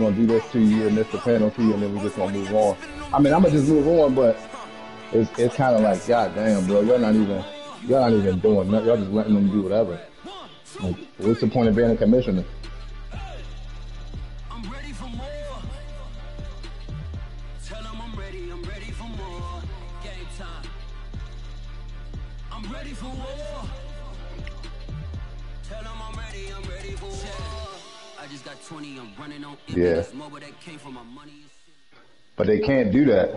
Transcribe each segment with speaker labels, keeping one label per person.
Speaker 1: gonna do this to you and miss the penalty, and then we just gonna move on. I mean, I'm gonna just move on, but it's kind of like, God damn, bro, y'all not even doing nothing. Y'all just letting them do whatever. Like, what's the point of being a commissioner?
Speaker 2: I'm ready for more. Tell them I'm ready for more. Game time. I'm ready for war. Tell them I'm ready for war. I just got 20, I'm running on empty. More that came from my money.
Speaker 1: But they can't do that.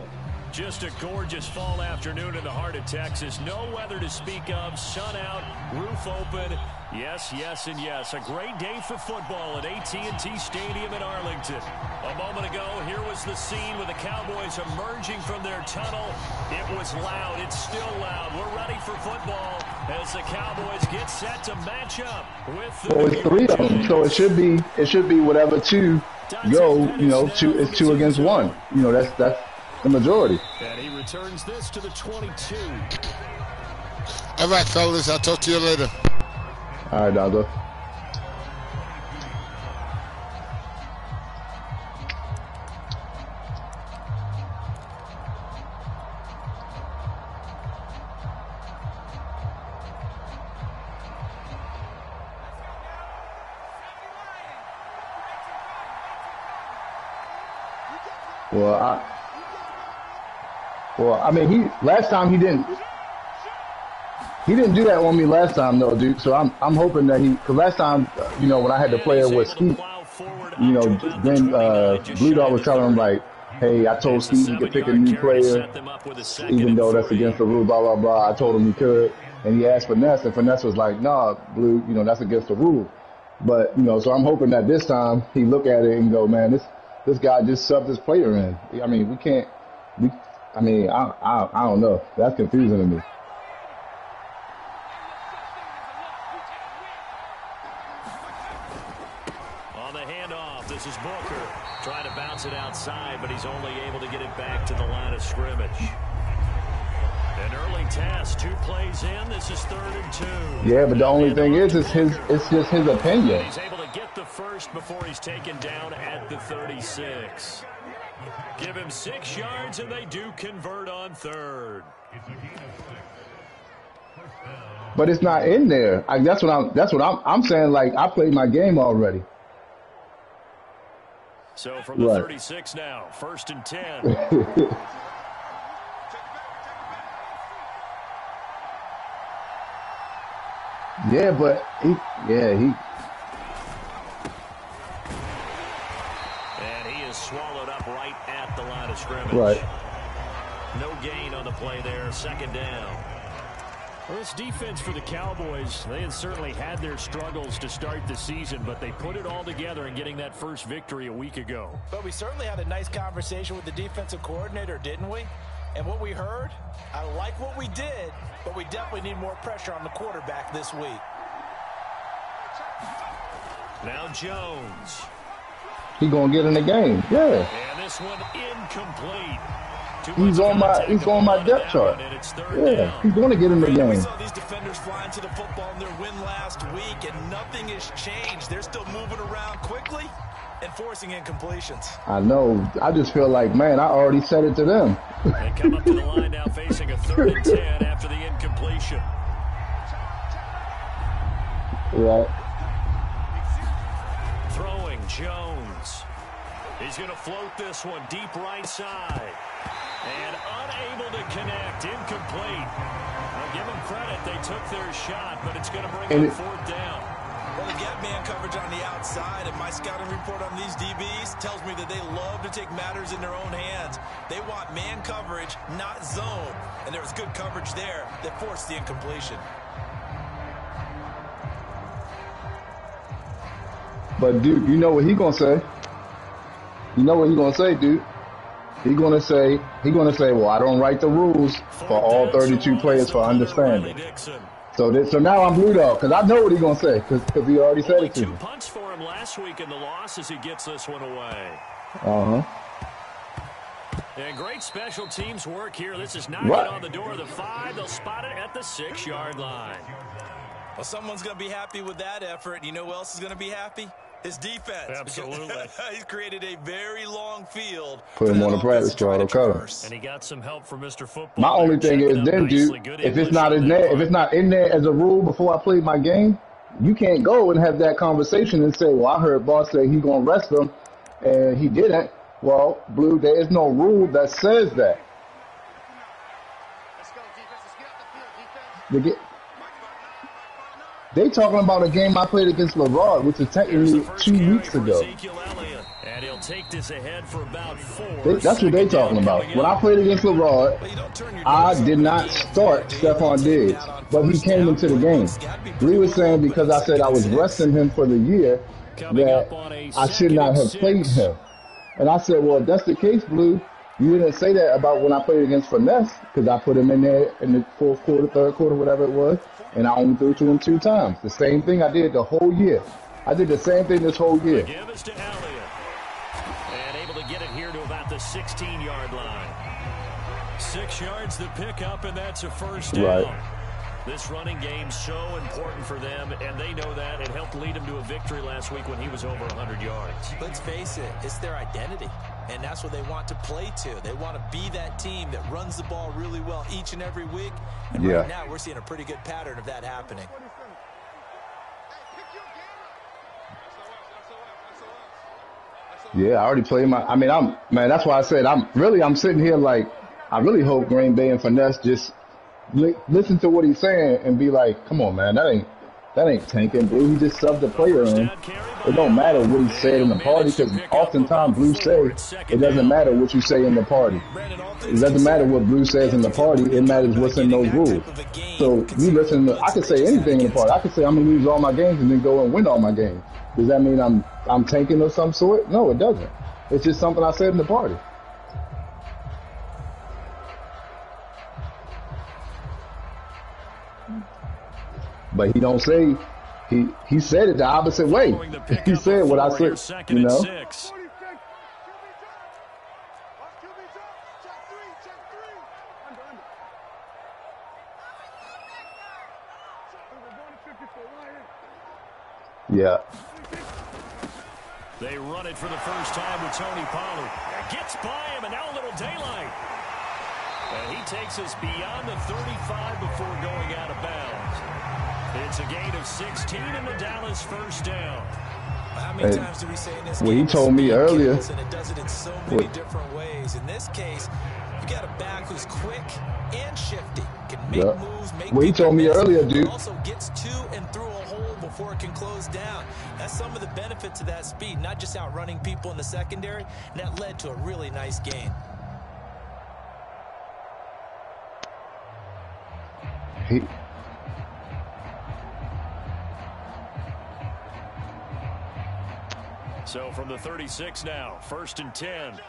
Speaker 3: Just a gorgeous fall afternoon in the heart of Texas. No weather to speak of. Sun out, roof open. Yes, yes, and yes. A great day for football at AT&T Stadium in Arlington. A moment ago, here was the scene with the Cowboys emerging from their tunnel. It was loud. It's still loud. We're ready for football as the Cowboys get set to match up with the
Speaker 1: Well, it's 3 of them, so it should be whatever 2 go. You know, it's 2 against 1. You know, that's the majority.
Speaker 3: And he returns this to the 22.
Speaker 4: All right, fellas. I'll talk to you later.
Speaker 1: All right, Donzo. Well, I mean, last time he didn't do that on me last time though, dude. So I'm hoping that because last time, you know, when I had to play it with Skeet, you know, then Blue Dog was telling him like, hey, I told Skeet he could pick a new player, even though that's against the rule, blah blah blah. I told him he could, and he asked Finesse, and Finesse was like, nah, Blue, you know, that's against the rule. But you know, so I'm hoping that this time he look at it and go, man, this guy just subbed his player in. I mean, I don't know. That's confusing to me.
Speaker 3: On the handoff, this is Booker trying to bounce it outside, but he's only able to get it back to the line of scrimmage. An early test, 2 plays in. This is 3rd and 2.
Speaker 1: Yeah, but the only thing is, it's just his opinion.
Speaker 3: He's able to get the first before he's taken down at the 36. Give him 6 yards, and they do convert on 3rd.
Speaker 1: But it's not in there. That's what I'm saying. Like, I played my game already.
Speaker 3: So from the 36 now, 1st and 10.
Speaker 1: Yeah, but he.
Speaker 3: And he is swallowed up right at the line of scrimmage.
Speaker 1: Right.
Speaker 3: No gain on the play there, 2nd down. Well, this defense for the Cowboys, they had certainly had their struggles to start the season, but they put it all together in getting that first victory a week ago.
Speaker 5: But we certainly had a nice conversation with the defensive coordinator, didn't we? And what we heard, I like what we did, but we definitely need more pressure on the quarterback this week.
Speaker 3: Now Jones.
Speaker 1: He gonna get in the game. Yeah.
Speaker 3: And this one incomplete.
Speaker 1: He's on my depth chart. Yeah, he's going to get in the game.
Speaker 5: We saw these defenders flying to the football in their win last week, and nothing has changed. They're still moving around quickly and forcing incompletions.
Speaker 1: I know. I just feel like, man, I already said it to them.
Speaker 3: They come up to the line now facing a 3rd and 10 after the incompletion.
Speaker 1: Right.
Speaker 3: Throwing Jones. He's going to float this one deep right side. And unable to connect, incomplete. I'll give them credit, they took their shot, but it's going to bring up 4th down.
Speaker 5: Well, they get man coverage on the outside, and my scouting report on these DBs tells me that they love to take matters in their own hands. They want man coverage, not zone. And there was good coverage there that forced the incompletion.
Speaker 1: But, dude, you know what he going to say? You know what he going to say, dude? He's gonna say, well, I don't write the rules for all 32 players for understanding. So now I'm Blue Dog, because I know what he's gonna say, because he already said it to me.
Speaker 3: 2 punts for him last week in the loss as he gets this one away. And great special teams work here. This is knocking on the door of the 5. They'll spot it at the 6-yard line.
Speaker 5: Well, someone's gonna be happy with that effort. You know who else is gonna be happy? His defense.
Speaker 3: Absolutely.
Speaker 5: He's created a very long field.
Speaker 1: Put him on the practice squad, okay.
Speaker 3: And he got some help from Mr. Football.
Speaker 1: My only thing is then, dude, if it's not in there as a rule before I play my game, you can't go and have that conversation and say, well, I heard boss say he's going to rest him, and he didn't. Well, Blue, there is no rule that says that. They talking about a game I played against LaRod, which is technically 2 weeks ago.
Speaker 3: And he'll take this ahead for about 4.
Speaker 1: That's what they talking about. When I played against LaRod, I did not start Stephon Diggs, but he came into the game. Bree was saying because I said I was resting him for the year that I should not have played him. And I said, well, if that's the case, Blue, you didn't say that about when I played against Finesse, because I put him in there in the fourth quarter, third quarter, whatever it was, and I only threw to him 2 times. The same thing I did the whole year. I did the same thing this whole year.
Speaker 3: Give us to Elliott. And able to get it here to about the 16-yard line. 6 yards the pickup, and that's a first down.
Speaker 1: Right.
Speaker 3: This running game's so important for them, and they know that. It helped lead them to a victory last week when he was over 100 yards.
Speaker 5: Let's face it, it's their identity, and that's what they want to play to. They want to be that team that runs the ball really well each and every week. And right now, we're seeing a pretty good pattern of that happening.
Speaker 1: Yeah, I already played my. I mean, that's why I said I'm sitting here like I really hope Green Bay and Finesse just listen to what he's saying and be like, come on, man, that ain't tanking, Blue. He just subbed the player in. It don't matter what he said in the party, because oftentimes Blue say it doesn't matter what you say in the party. It doesn't matter what Blue says in the party. It matters what's in those rules. So you listen to, I could say anything in the party. I could say I'm gonna lose all my games and then go and win all my games. Does that mean I'm tanking of some sort? No, it doesn't. It's just something I said in the party. But he don't say, he said it the opposite way. He said what I said, you know. Yeah.
Speaker 3: They run it for the first time with Tony Pollard. Gets by him, and now a little daylight. And he takes us beyond the 35 before going out of bounds. It's a gain of 16 and the Dallas first down.
Speaker 5: How many times do we say in this game?
Speaker 1: Well, he told me earlier.
Speaker 5: And it does it in so many different ways. In this case, you got a back who's quick and shifty. Can make moves, make
Speaker 1: well, he told me earlier, dude.
Speaker 5: Also gets to and through a hole before it can close down. That's some of the benefits of that speed, not just outrunning people in the secondary. And that led to a really nice gain.
Speaker 3: So from the 36 now, 1st and 10.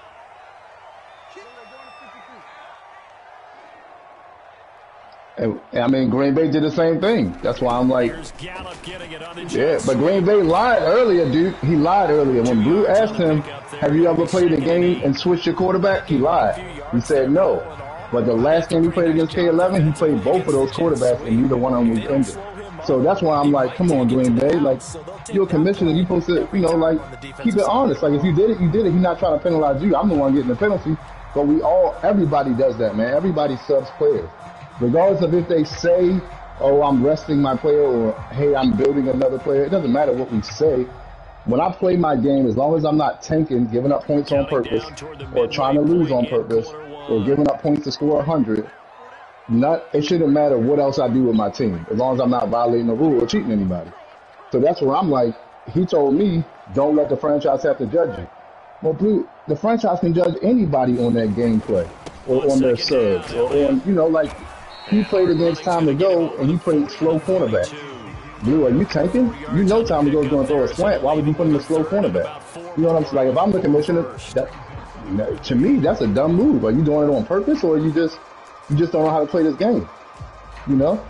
Speaker 1: And I mean, Green Bay did the same thing. That's why I'm like, yeah, but Green Bay lied earlier, dude. He lied earlier. When Blue asked him, have you ever played a game and switched your quarterback? He lied. He said no. But the last game he played against K11, he played both of those quarterbacks, and neither one of them was injured. So that's why I'm like, come on, Green Bay. Like, you're a commissioner. You're supposed to, you know, like, keep it honest. Like, if you did it, you did it. He's not trying to penalize you. I'm the one getting the penalty. But everybody does that, man. Everybody subs players. Regardless of if they say, oh, I'm resting my player, or, hey, I'm building another player. It doesn't matter what we say. When I play my game, as long as I'm not tanking, giving up points on purpose, or trying to lose on purpose, or giving up points to score 100, it shouldn't matter what else I do with my team, as long as I'm not violating the rule or cheating anybody. So that's where I'm like, he told me, don't let the franchise have to judge you. Well, Blue, the franchise can judge anybody on their gameplay, or on their subs, or on, you know, like, he played against Time to Go, and he played slow cornerback. Blue, are you tanking? You know Time to Go is going to throw a slant. Why would you put in a slow cornerback? You know what I'm saying? Like, if I'm the commissioner, to me, that's a dumb move. Are you doing it on purpose, or you just don't know how to play this game? You know?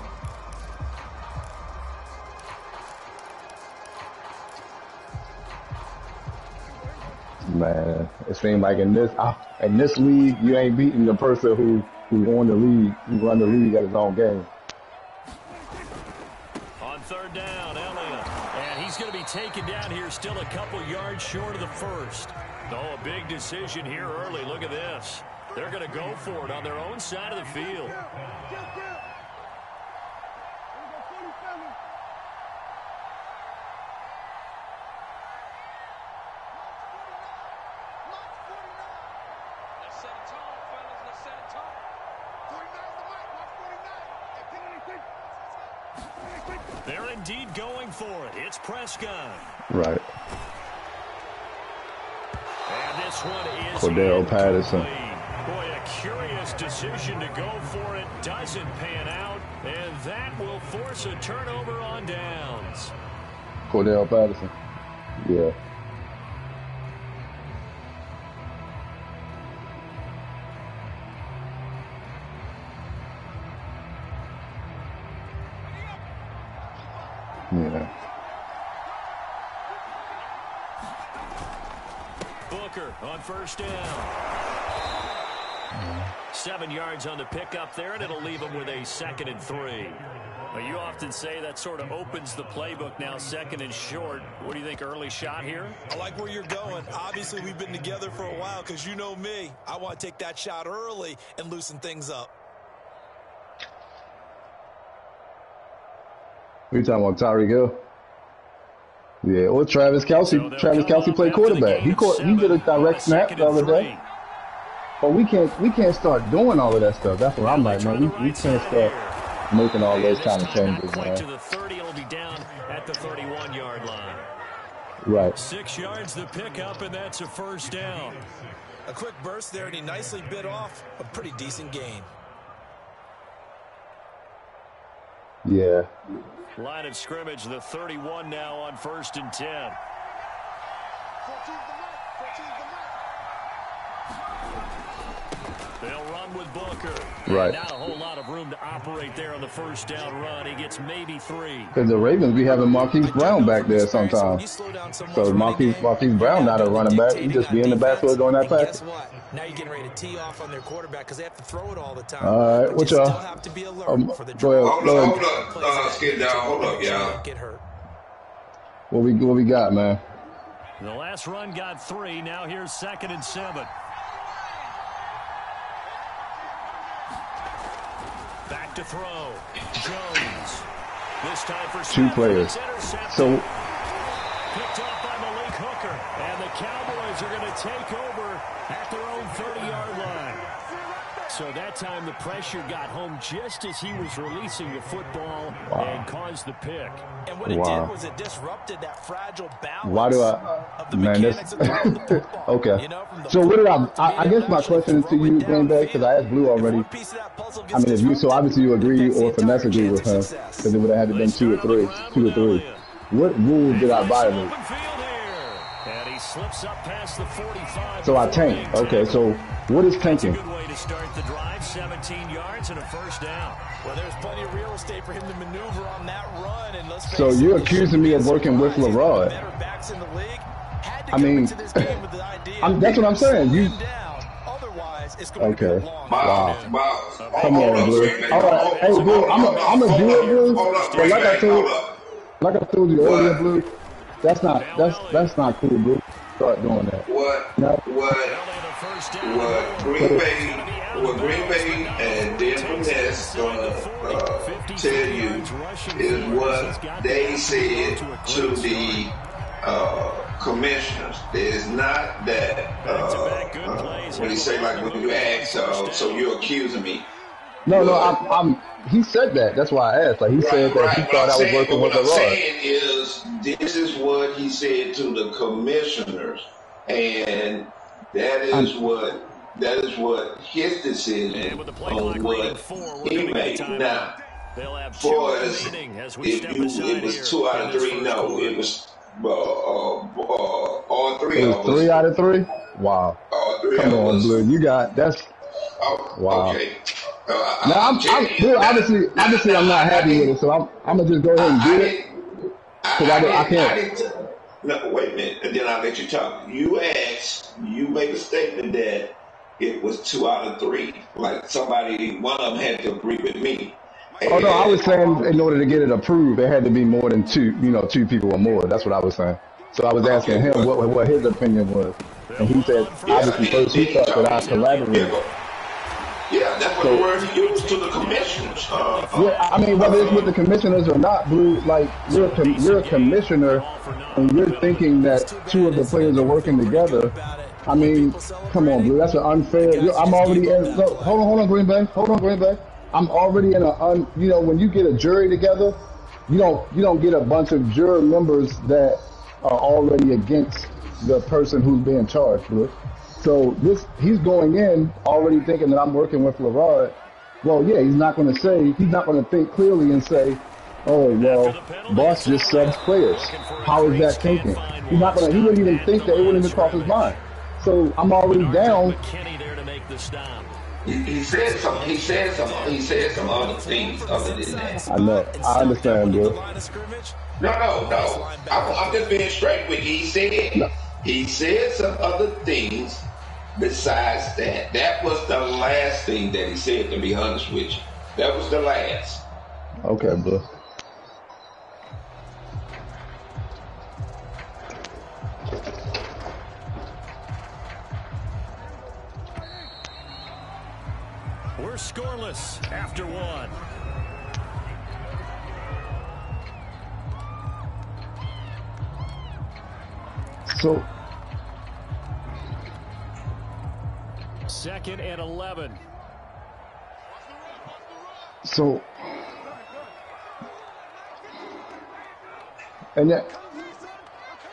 Speaker 1: Man, it seems like in this league, you ain't beating the person who won the league, who run the league at his own game.
Speaker 3: On 3rd down, Elliott, and he's going to be taken down here, still a couple yards short of the first. Oh, a big decision here early. Look at this. They're going to go for it on their own side of the field. They're indeed going for it. It's Prescott.
Speaker 1: Right.
Speaker 3: And this one is
Speaker 1: Cordell Patterson.
Speaker 3: Boy, a curious decision to go for it. Doesn't pan out. And that will force a turnover on downs.
Speaker 1: Cordell Patterson. Yeah. Yeah.
Speaker 3: Booker on first down. 7 yards on the pickup there, and it'll leave him with a 2nd and 3. Well, you often say that sort of opens the playbook now, 2nd and short. What do you think, early shot here?
Speaker 5: I like where you're going. Obviously, we've been together for a while because you know me. I want to take that shot early and loosen things up.
Speaker 1: We talking about Tyreek Hill? Yeah, or Travis Kelce.
Speaker 3: So
Speaker 1: Travis Kelce played quarterback. He did a direct snap the other day. But we can't start doing all of that stuff. That's what I'm like, man. We can't start making all those kind of changes, man.
Speaker 3: To the 30, it'll be down at the 31-yard line.
Speaker 1: Right.
Speaker 3: 6 yards the pickup, and that's a first down.
Speaker 5: A quick burst there, and he nicely bit off a pretty decent gain.
Speaker 1: Yeah.
Speaker 3: Line of scrimmage, the 31 now on 1st and 10. They'll run with Booker.
Speaker 1: Right.
Speaker 3: Not a whole lot of room to operate there on the first down run. He gets maybe 3.
Speaker 1: Because the Ravens be having Marquise Brown back there sometimes. So Marquise Brown not a running back. He just be in the backfield doing that pass.
Speaker 5: Guess what? Now you're getting ready to tee off on their quarterback because they have to throw it all the time.
Speaker 1: All right, what y'all?
Speaker 5: Still have to be alert for the
Speaker 1: Hold
Speaker 6: up. Skip down. Hold up, y'all.
Speaker 5: Get hurt.
Speaker 1: What we got, man?
Speaker 3: The last run got 3. Now here's 2nd and 7. Back to throw. Jones. This time for
Speaker 1: 2 players. So
Speaker 3: picked off by Malik Hooker. And the Cowboys are going to take over at their own 30-yard line. So that time the pressure got home just as he was releasing the football and caused the pick.
Speaker 5: And what it did was it disrupted that fragile balance.
Speaker 1: Why do
Speaker 5: of the
Speaker 1: man,
Speaker 5: mechanics of throwing the football.
Speaker 1: Okay.
Speaker 5: You know,
Speaker 1: So what did I guess my question to you, Green Bay, because I asked Blue already. I mean, if you, so obviously you agree or finesse agree with him, because it would have had to been 2 or 3. What rule did I violate?
Speaker 3: And he slips up past the 45.
Speaker 1: So I tanked. Okay, so what is tanking?
Speaker 3: Good way to start the drive. 17 yards and a first down.
Speaker 5: Well, there's plenty of real estate for him to maneuver on that run. And let's face
Speaker 1: So
Speaker 5: it,
Speaker 1: you're accusing me of working with LeRod.
Speaker 5: better backs in the league.
Speaker 1: I mean,
Speaker 5: this game with the idea
Speaker 1: that's what I'm saying. You
Speaker 5: otherwise it's going to be a long
Speaker 6: Wow.
Speaker 1: come on, Blue. All right, hey, Blue, I'm gonna do it, Blue. But like I told you earlier, Blue, that's not cool, Blue. Start doing that.
Speaker 6: What Green Bay and Denver Nets tell you is what they said to the commissioners. There's not that when you say, like, when you ask, so you're accusing me.
Speaker 1: No, he said that. That's why I asked. Like, he said that he thought I was working with the rod.
Speaker 6: What I'm saying is, this is what he said to the commissioners, and that is what his decision on what he made. Now, for us, it was 2 out of 3. No, it was all 3
Speaker 1: It
Speaker 6: of
Speaker 1: was
Speaker 6: us.
Speaker 1: 3 out of 3? Wow.
Speaker 6: All 3
Speaker 1: Come
Speaker 6: of
Speaker 1: on,
Speaker 6: us.
Speaker 1: Blue. You got that's wow.
Speaker 6: Okay.
Speaker 1: Now Blue, obviously I'm not happy with it, so I'm gonna just go ahead and do it. Because I can't.
Speaker 6: No, wait a minute, and then I'll let you talk. You make a statement that it was 2 out of 3. Like one of them had to agree with me.
Speaker 1: Oh no, I was saying in order to get it approved, it had to be more than two people or more. That's what I was saying. So I was asking him what his opinion was, and he said obviously first he thought that I collaborated.
Speaker 6: Yeah, that's what the word he used to the commissioners.
Speaker 1: Yeah, I mean, whether it's with the commissioners or not, Blue, like, you're a commissioner, and you're thinking that two of the players are working together. I mean, come on, Blue, that's an unfair. I'm already in. Look, hold on, Green Bay. I'm already in when you get a jury together, you don't get a bunch of juror members that are already against the person who's being charged, Blue. So he's going in already thinking that I'm working with LeVar. Well, yeah, he's not going to think clearly and say, oh, well, boss just subs players. How is that thinking? He wouldn't even think that. It wouldn't even cross his mind. So I'm already down.
Speaker 6: He said some other things other than that.
Speaker 1: I know. I understand, bro.
Speaker 6: No. I'm just being straight with you. He said some other things besides that. That was the last thing that he said, to be honest with you. That was the last.
Speaker 1: Okay, bro.
Speaker 3: We're scoreless after one.
Speaker 1: So,
Speaker 3: second and 11.
Speaker 1: So, and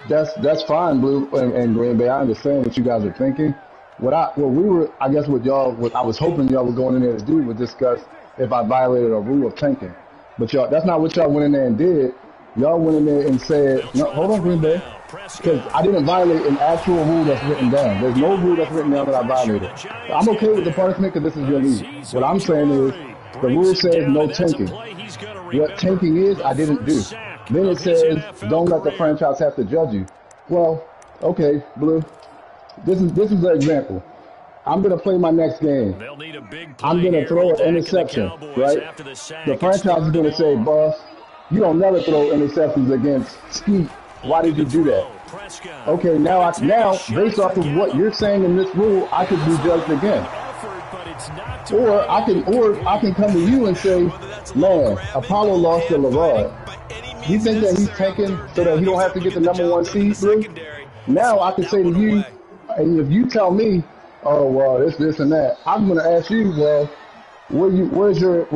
Speaker 1: that's fine, Blue and Green Bay. I understand what you guys are thinking. What I was hoping y'all were going in there to do was discuss if I violated a rule of tanking. But y'all, that's not what y'all went in there and did. Y'all went in there and said, no, hold on, Green Bay. Because I didn't violate an actual rule that's written down. There's no rule that's written down that I violated. I'm okay with the punishment because this is your league. What I'm saying is the rule says no tanking. What tanking is, I didn't do. Then it says don't let the franchise have to judge you. Well, okay, Blue. This is an example. I'm going to play my next game. I'm going to throw an interception, right? The franchise is going to say, boss, you don't never throw interceptions against Skeet. Why did you do that? Okay, now based off of what you're saying in this rule, I could be judged again. Or I can come to you and say, man, Apollo lost to LeVar. You think that he's tanking so that he don't have to get the #1 seed, Blue? Now I can say to you, and if you tell me, oh well, this and that, I'm going to ask you, well, where's your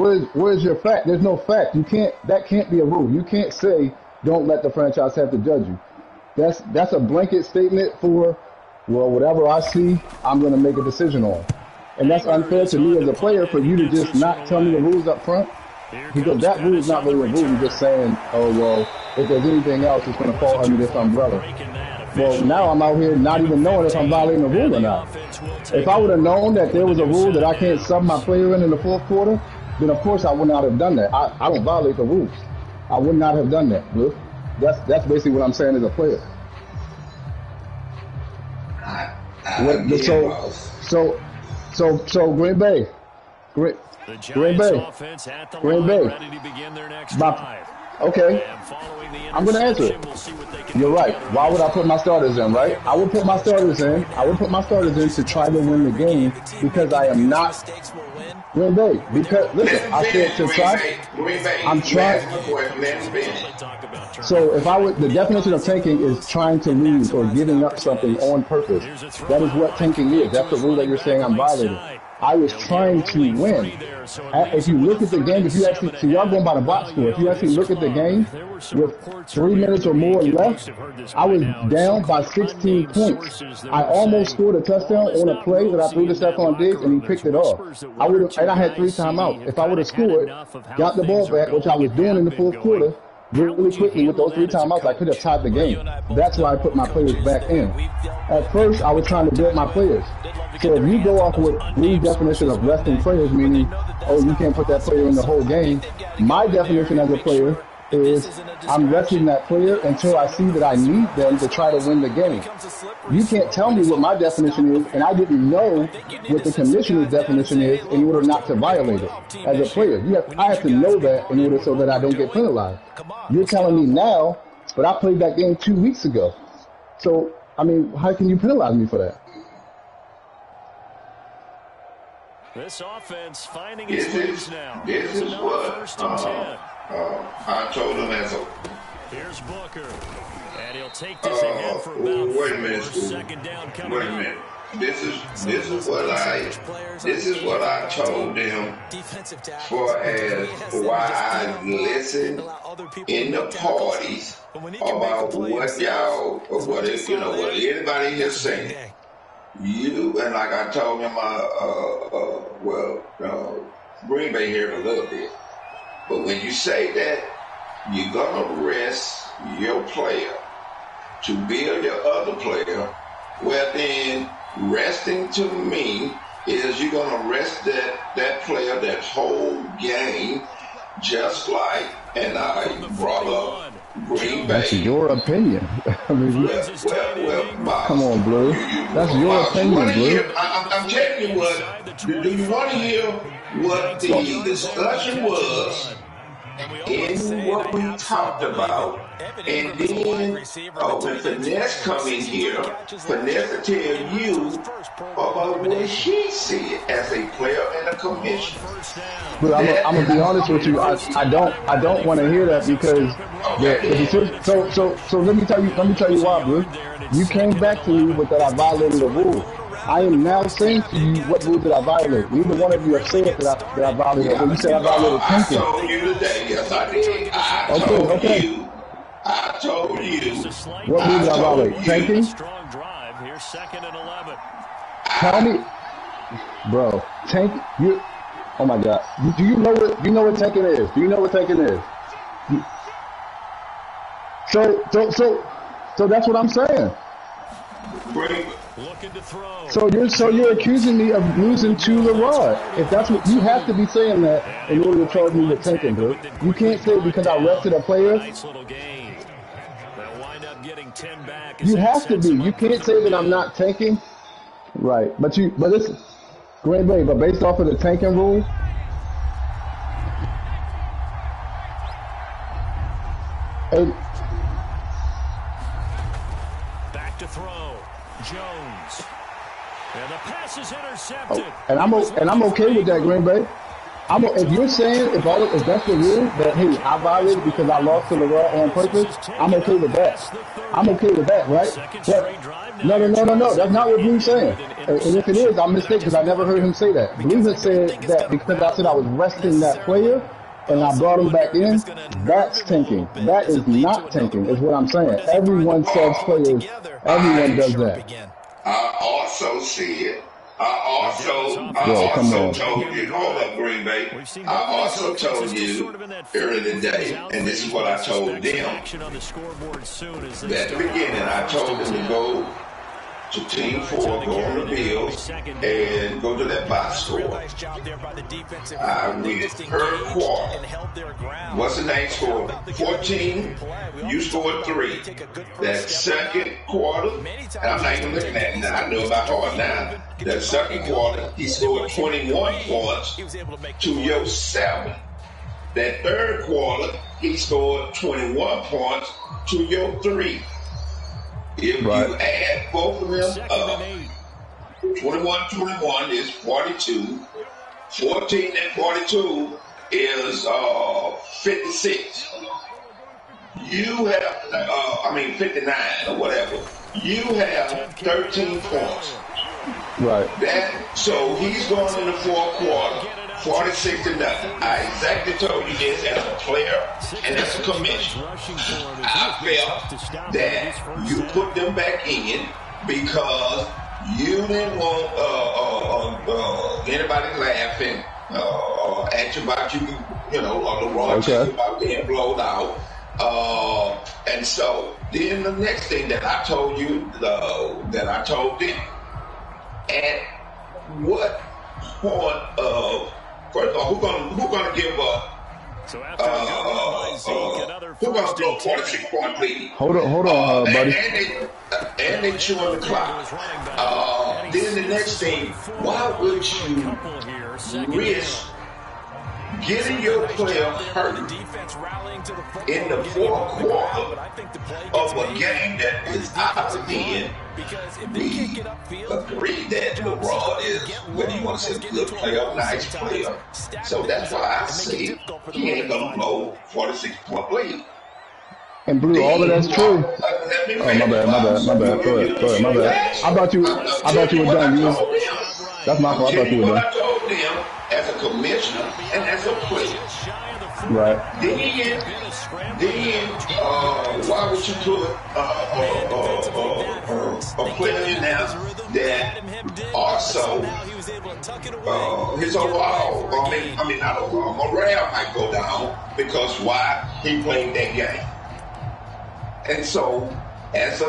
Speaker 1: fact? There's no fact. That can't be a rule. You can't say don't let the franchise have to judge you. That's a blanket statement for, well, whatever I see, I'm going to make a decision on. And that's unfair to me as a player for you to just not tell me the rules up front. Because that rule is not really a rule. You're just saying, oh, well, if there's anything else, it's going to fall under this umbrella. Well, now I'm out here not even knowing if I'm violating the rule or not. If I would have known that there was a rule that I can't sub my player in the fourth quarter, then of course I would not have done that. I don't violate the rules. I would not have done that, Blue. That's basically what I'm saying as a player. So Green Bay. Green Bay. Okay. I'm going to answer it. You're right. Why would I put my starters in, right? I would put my starters in. To try to win the game because I am not Green Bay. Because, listen, I said to try. I'm trying. So if the definition of tanking is trying to lose or giving up something on purpose. That is what tanking is. That's the rule that you're saying I'm violating. I was trying to win. If you look at the game, so y'all going by the box score. If you actually look at the game with 3 minutes or more left, I was down by 16 points. I almost scored a touchdown on a play that I threw to Stephon Diggs and he picked it off. And I had 3 timeouts. If I would have scored, got the ball back, which I was doing in the fourth quarter, really quickly with those 3 timeouts, I could have tied the game. That's why I put my players back in. At first, I was trying to build my players. So if you go off with Lee's definition of resting players, meaning, oh, you can't put that player in the whole game, my definition as a player is I'm resting that player until I see that I need them to try to win the game. You can't tell me what my definition is, and I didn't know what the commissioner's definition is in order not to violate it as a player. I have to know that in order so that I don't get penalized. You're telling me now, but I played that game 2 weeks ago. So, I mean, how can you penalize me for that?
Speaker 3: This offense finding its ways now.
Speaker 6: This is what I told him as a...
Speaker 3: Here's Booker. And he'll take this ahead for about
Speaker 6: wait a minute,
Speaker 3: second down coming
Speaker 6: wait a minute. This is what I told them for as why I listened in the parties about what y'all or what anybody here saying. You and like I told him, Green Bay here a little bit, but when you say that you're gonna rest your player to build your other player, well then resting to me is you're gonna rest that player that whole game, just like, and I brought up Green Bay.
Speaker 1: That's your opinion. I mean,
Speaker 6: Bob,
Speaker 1: come on, Blue. That's your opinion, Blue.
Speaker 6: I'm telling you what. Do you want to hear what the discussion was in what we talked about? And then when Finesse come in here, Finesse will tell you about what he said as a player and a commissioner.
Speaker 1: But I'm gonna be honest with you. I don't want to hear that because so let me tell you why, Blue. You came back to me with that I violated a rule. I am now saying to you what rule did I violate. Neither one of you have said that I violated. Well, you said I violated tanking.
Speaker 6: I told you today. Yes, I did. I told you.
Speaker 1: What rule did I violate? Tanking?
Speaker 3: strong drive here, 2nd and 11.
Speaker 1: Tell me, bro. Tank. You. Oh my God. Do you know what tanking is? Do you know what tanking is? So that's what I'm saying.
Speaker 3: Looking to throw.
Speaker 1: So you're accusing me of losing to the rod. If that's what you have to be saying that in order to charge me with tanking, bro. You can't say because I rested a player.
Speaker 3: Nice little gain. They'll wind up getting 10 back.
Speaker 1: You have to be. You can't say that I'm not tanking. Right. But it's Green Bay, but based off of the tanking rule.
Speaker 3: Back to throw. Jones. And the pass is intercepted.
Speaker 1: And I'm okay with that, Green Bay. If you're saying if that's the rule that hey I violated because I lost to the raw on purpose, I'm okay with that. I'm okay with that, right? But, no. That's not what Blue's saying. And if it is, I'm mistaken because I never heard him say that. Blue has said that because I said I was resting that player and I brought him back in. That's tanking. That is not tanking, is what I'm saying. Everyone says players. Everyone does that.
Speaker 6: I also said. I also told you, hold up, Green Bay. I also told you earlier today, and this is what I told them. At the beginning, I told them to go to Team 4, go on the Bills, and go to that box score. I read per quarter. What's the name scored? 14. You scored 3. That second quarter, and I'm not even looking at it now. I know about hard now. That second quarter, he scored 21 points to your 7. That third quarter, he scored 21 points to your 3. If you add both of them up, 21 is 42. 14 and 42 is 56. You have, 59 or whatever. You have 13 points.
Speaker 1: Right.
Speaker 6: So he's going in the fourth quarter, 46-0. I exactly told you this as a player and as a commissioner. I felt that you put them back in because you didn't want anybody laughing at you about on the wrong team about being blown out. And so then the next thing that I told you, that I told them, at what point of, first of all, who gonna give up who gonna go 46-point lead?
Speaker 1: Hold on, buddy.
Speaker 6: And they chewing the clock. Then the next thing, why would you risk getting your player hurt in the fourth quarter of a game that is out of the end? We agree that LeBron is what you want to say, a good player, nice player. So that's why I say he ain't gonna blow 46-point lead.
Speaker 1: And Blue, all of that's true. Oh, my bad. Go ahead, my bad. I thought you were done. That's my fault. I thought you were done.
Speaker 6: I told them as a commissioner and as a player.
Speaker 1: Right.
Speaker 6: Then, why would you put a player in there that also his overall, I mean not overall, morale might go down because why he played that game. And so, as a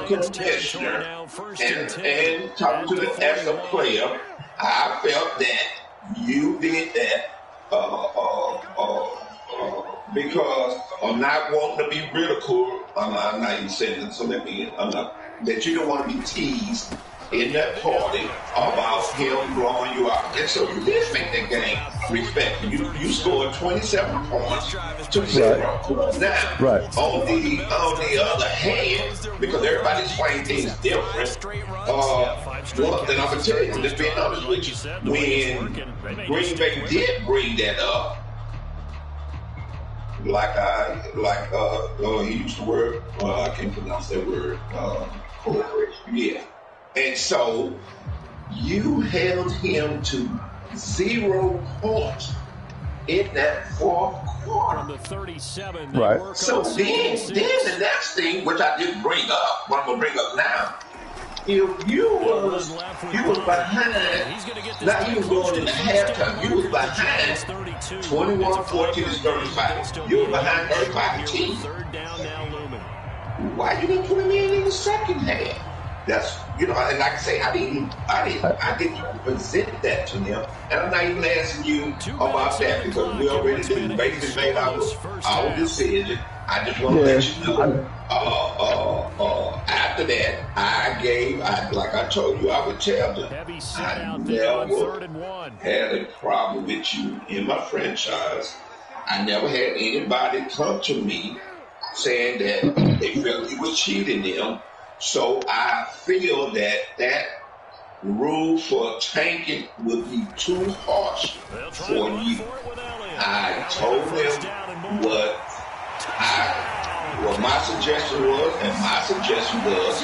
Speaker 6: commissioner and talking to the as a player, I felt that you did that because I'm not wanting to be ridiculed. I'm not even saying it, so that you don't want to be teased in that party about him blowing you out. And so you did make that game respect. You scored 27 points to 0. Now, on the other hand, because everybody's playing things different, then I'm going to tell you, just being honest with you, when Green Bay did bring that up, he used the word, I can't pronounce that word, yeah. And so you held him to 0 points in that fourth quarter.
Speaker 3: From the 37,
Speaker 1: right.
Speaker 6: So then the next thing, which I didn't bring up, but I'm gonna bring up now, if you was behind, not even going into halftime, you was behind 21-14 to 35. You were behind 35-10. Why you didn't put him in the second half? That's, and like I say, I didn't present that to them, and I'm not even asking you about that because we already basically made our decision. I just want to let you know. After that, like I told you, I would tell them, I never had a problem with you in my franchise. I never had anybody come to me saying that they felt you was cheating them. So I feel that rule for tanking would be too harsh for you. I told them what my suggestion was, and my suggestion was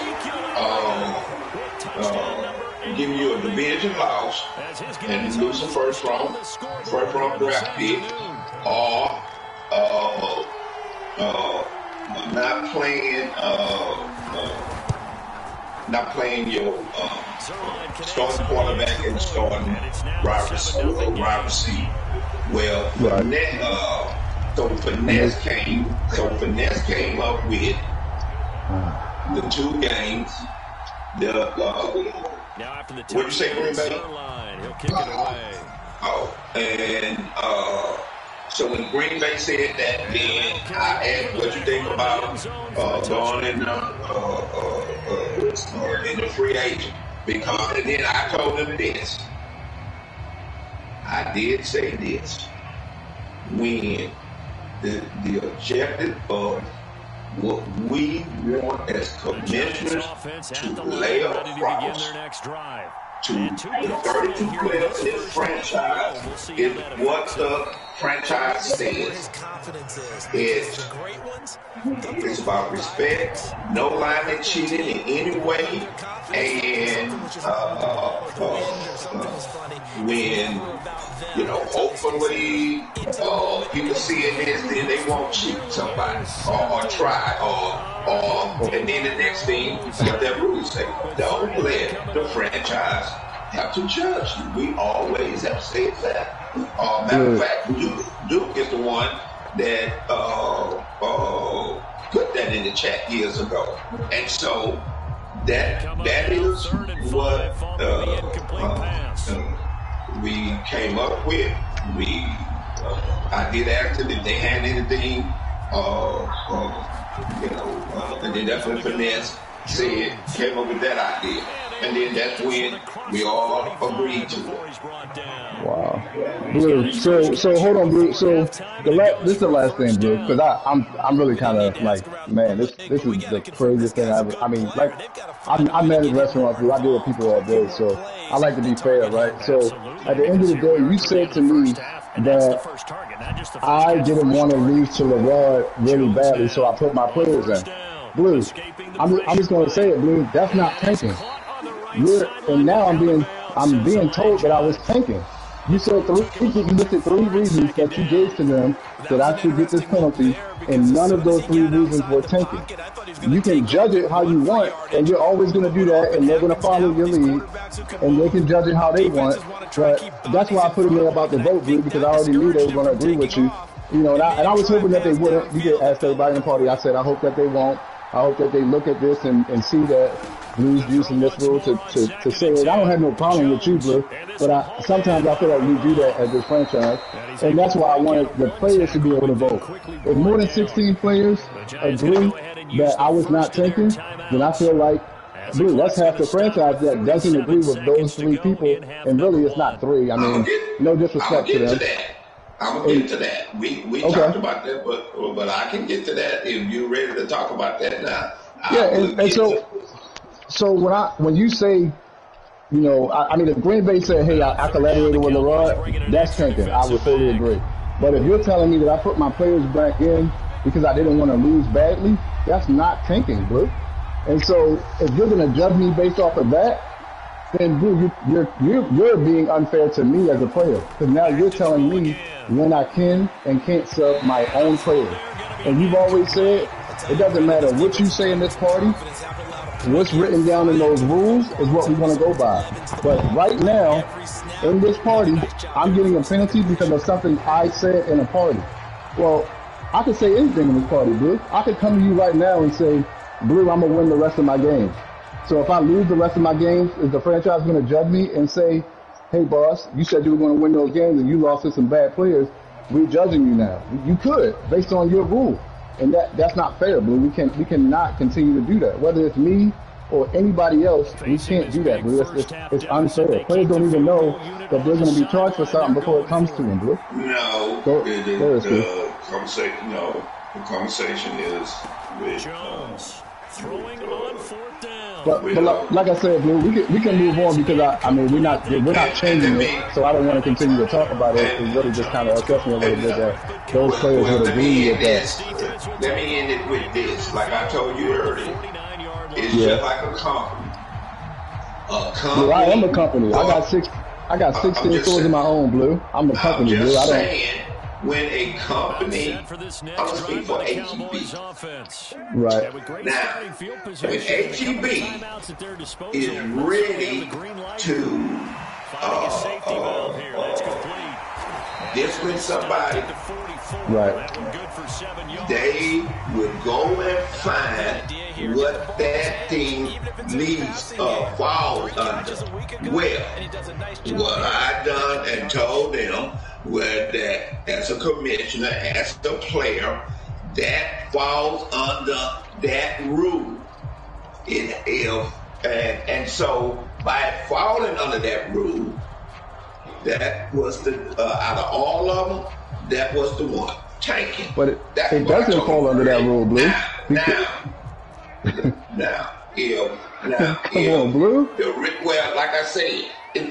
Speaker 6: giving you a division loss and losing first round draft pick, or not playing your starting quarterback and starting wide receiver. Well, finesse came up with the 2 games. What you say, Green Bay?
Speaker 3: He'll kick it away.
Speaker 6: So when Green Bay said that, then I asked what you think about going in the free agent. And then I told them this. I did say this. When the objective of what we want as commissioners to lay across to the 32 players in this franchise is what the franchise says. It's about respect, no line of cheating in any way, and when hopefully people seeing this, then they won't cheat somebody or try and then the next thing, what that rule say, don't let the franchise have to judge you. We always have said that. Matter of fact, Duke is the one that put that in the chat years ago. And so that is what we came up with. We I did ask them if they had anything, and they definitely finesse came up with that idea. And then that's when we all agreed to it.
Speaker 1: Wow. Blue, so hold on, Blue. So this is the last thing, Blue, because I'm really kind of like, man, this is the craziest thing I've ever. I mean, like, I manage restaurants, Blue. I deal with people all day, so I like to be fair, right? So at the end of the day, you said to me that I didn't want to lose to LeRoy really badly, so I put my players in. Blue, I'm just going to say it, Blue. That's not tanking. And now I'm being told that I was tanking. You said you listed 3 reasons that you gave to them that I should get this penalty, and none of those 3 reasons were tanking. You can judge it how you want, and you're always going to do that, and they're going to follow your lead, and they can judge it how they want. But that's why I put it in about the vote, Blue, because I already knew they were going to agree with you. You know, and I was hoping that they wouldn't. You could ask everybody in the party. I said I hope that they won't. I hope that they look at this and see that Blue's using this rule to say it. I don't have no problem with you, Blue, but sometimes I feel like we do that at this franchise, and that's why I wanted the players to be able to vote. If more than 16 players agree that I was not tanking, then I feel like, Blue, that's half the franchise that doesn't agree with those 3 people, and really it's not 3. I mean, no disrespect to them.
Speaker 6: I'm gonna get to that. We talked about that, but I can get to that if you're ready to talk about that now.
Speaker 1: And so when you say, you know, I mean, if Green Bay said, hey, I collaborated with LeRoy, that's tanking. I would totally agree. But if you're telling me that I put my players back in because I didn't want to lose badly, that's not tanking, Blue. And so if you're gonna judge me based off of that, then Blue, you're being unfair to me as a player, because now you're telling me when I can and can't sub my own players. And you've always said it doesn't matter what you say in this party. What's written down in those rules is what we're going to go by. But right now, in this party, I'm getting a penalty because of something I said in a party. Well, I could say anything in this party, Blue. I could come to you right now and say, Blue, I'm going to win the rest of my games. So if I lose the rest of my games, is the franchise going to judge me and say, hey, boss, you said you were going to win those games and you lost to some bad players. We're judging you now. You could, based on your rule. And that's not fair, Blue. We cannot continue to do that. Whether it's me or anybody else, we can't do that, Blue. It's unfair. Players don't even know that they're going to be charged for something before it comes to them, Blue.
Speaker 6: No, the conversation is with
Speaker 3: Jones throwing on 4th down.
Speaker 1: But like I said, Blue, we can move on because I mean we're not changing it, so I don't want to continue to talk about it. It's really just kind of upsets me a little bit that those players would agree with that.
Speaker 6: Let me end it with this. Like I told you earlier, it's just like a company.
Speaker 1: Blue, I am a company. I got 16 stores of my own, Blue. I'm a company, Blue. I don't.
Speaker 6: When a company, I'm going to speak for HEB.
Speaker 1: Right.
Speaker 6: Now, when HEB is ready to discipline somebody,
Speaker 1: right,
Speaker 6: they would go and find what that thing needs falls under. Well, what I done and told them was that as a commissioner, as a player, that falls under that rule. And so by falling under that rule, that was the out of all of them, that was the one tanking.
Speaker 1: But it doesn't fall under that rule, Blue. Come on, Blue.
Speaker 6: Well, like I said.
Speaker 1: If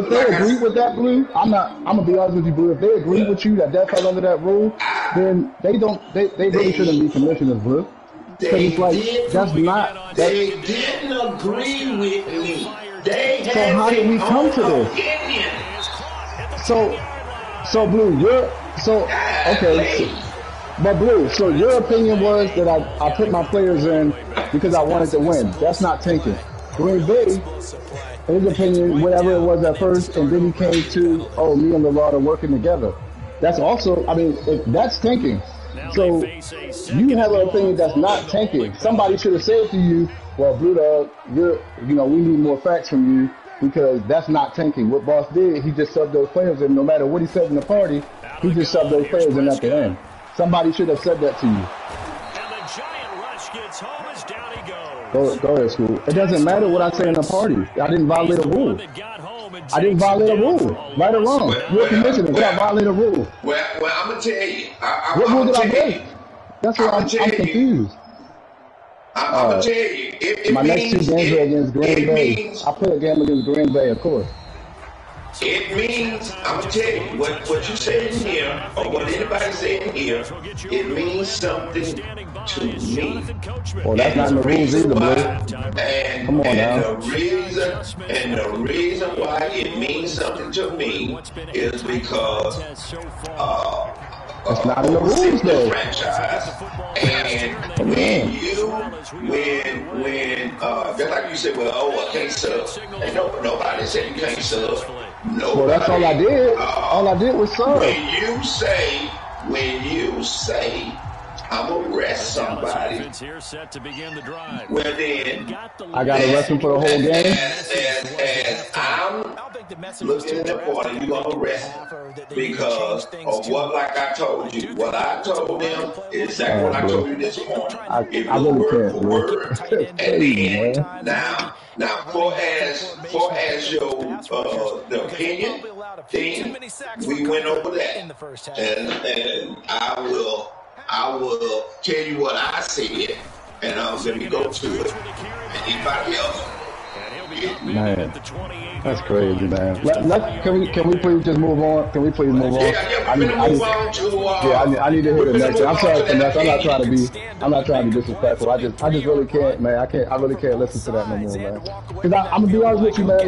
Speaker 1: they agree with that, Blue, I'm gonna be honest with you, Blue. If they agree with you that fell under that rule, then they really shouldn't be commissioners, Blue. Because it's like
Speaker 6: they didn't agree with me.
Speaker 1: So how did we come to this? So Blue, okay. But Blue, so your opinion was that I put my players in because I wanted to win. That's not tanking. Green Bay, his opinion, whatever it was at first, and then he came to, me and LeRoy are working together. That's also, I mean, that's tanking. So you have an opinion that's not tanking. Somebody should have said to you, well, Blue Dog, we need more facts from you. because that's not tanking. What Boss did, he just subbed those players, and no matter what he said in the party, he just subbed those players in at the end. Somebody should have said that to you.
Speaker 3: And the giant rush gets home as down he goes.
Speaker 1: Go ahead, school. It doesn't matter what I say in the party. I didn't violate a rule. I didn't violate a rule. Right or wrong. You're a commissioner. You got violate a rule.
Speaker 6: Well, I'm going to tell you.
Speaker 1: What rule did I break? That's why I'm confused.
Speaker 6: I'm going to tell you.
Speaker 1: My next 2 games are against Green Bay. I play a game against Green Bay, of course.
Speaker 6: It means, I'm going to tell you, what you say in here, or what anybody say in here, it means something to me.
Speaker 1: Well, that's not in the rules either, bro. Come on now.
Speaker 6: The reason why it means something to me is because
Speaker 1: it's not in the rules, though.
Speaker 6: And when just like you said, well, I can't sub. And nobody said you can't sub.
Speaker 1: Well, that's all I did. All I did was sub.
Speaker 6: When you say, I'm going to arrest somebody, well then,
Speaker 1: I got to arrest him for the whole game?
Speaker 6: As I'm looking at the point, you're going to arrest him because of what, like I told you, what I told him is exactly what I told you this morning.
Speaker 1: I really can't, bro.
Speaker 6: And then, now, for as your the opinion thing, we went over that, and I will tell you what I said, and I'm going to go to it. Anybody else?
Speaker 1: Man, that's crazy, man. Can we please just move on? Can we please move on? I need to hear the next one. I'm sorry, Finesse. I'm not trying to be disrespectful. I just really can't, man. I really can't listen to that no more, man. Because I'm gonna be honest with you, man.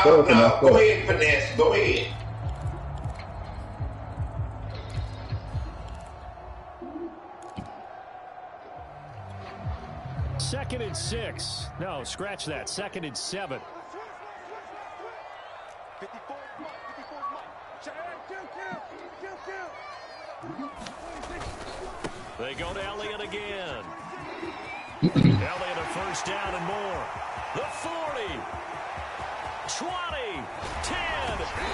Speaker 1: Go
Speaker 6: ahead, Finesse. Go ahead.
Speaker 3: Second and 6. No, scratch that. Second and 7. They go to Elliott again. Elliott a first down and more. The 40, 20, 10,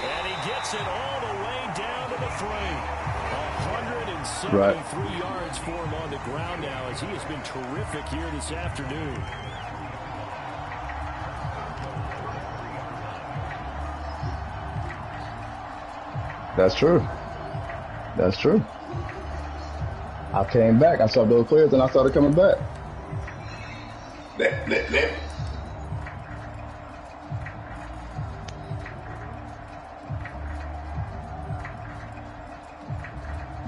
Speaker 3: and he gets it all the way down to the 3. 173 yards for him on the ground now as he has been terrific here this afternoon.
Speaker 1: That's true. That's true. I came back. I saw those players and I started coming back.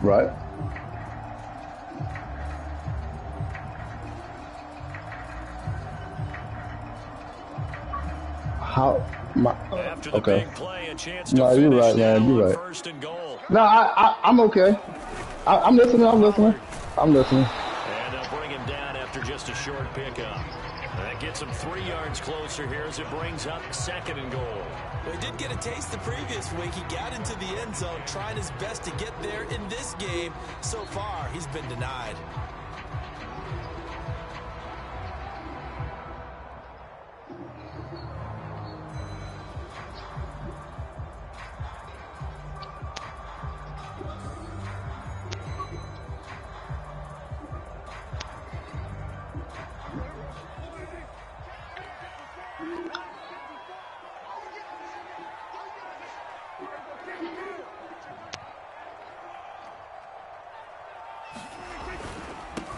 Speaker 1: Right.
Speaker 3: After the big play, a chance to
Speaker 1: no, you're right, man. You're right.
Speaker 3: First and goal.
Speaker 1: No, I'm okay. I'm listening. And
Speaker 3: bring him down after just a short pickup. That gets him 3 yards closer here as it brings up second and goal.
Speaker 5: Well, he did get a taste the previous week. He got into the end zone, trying his best to get there in this game. So far, he's been denied.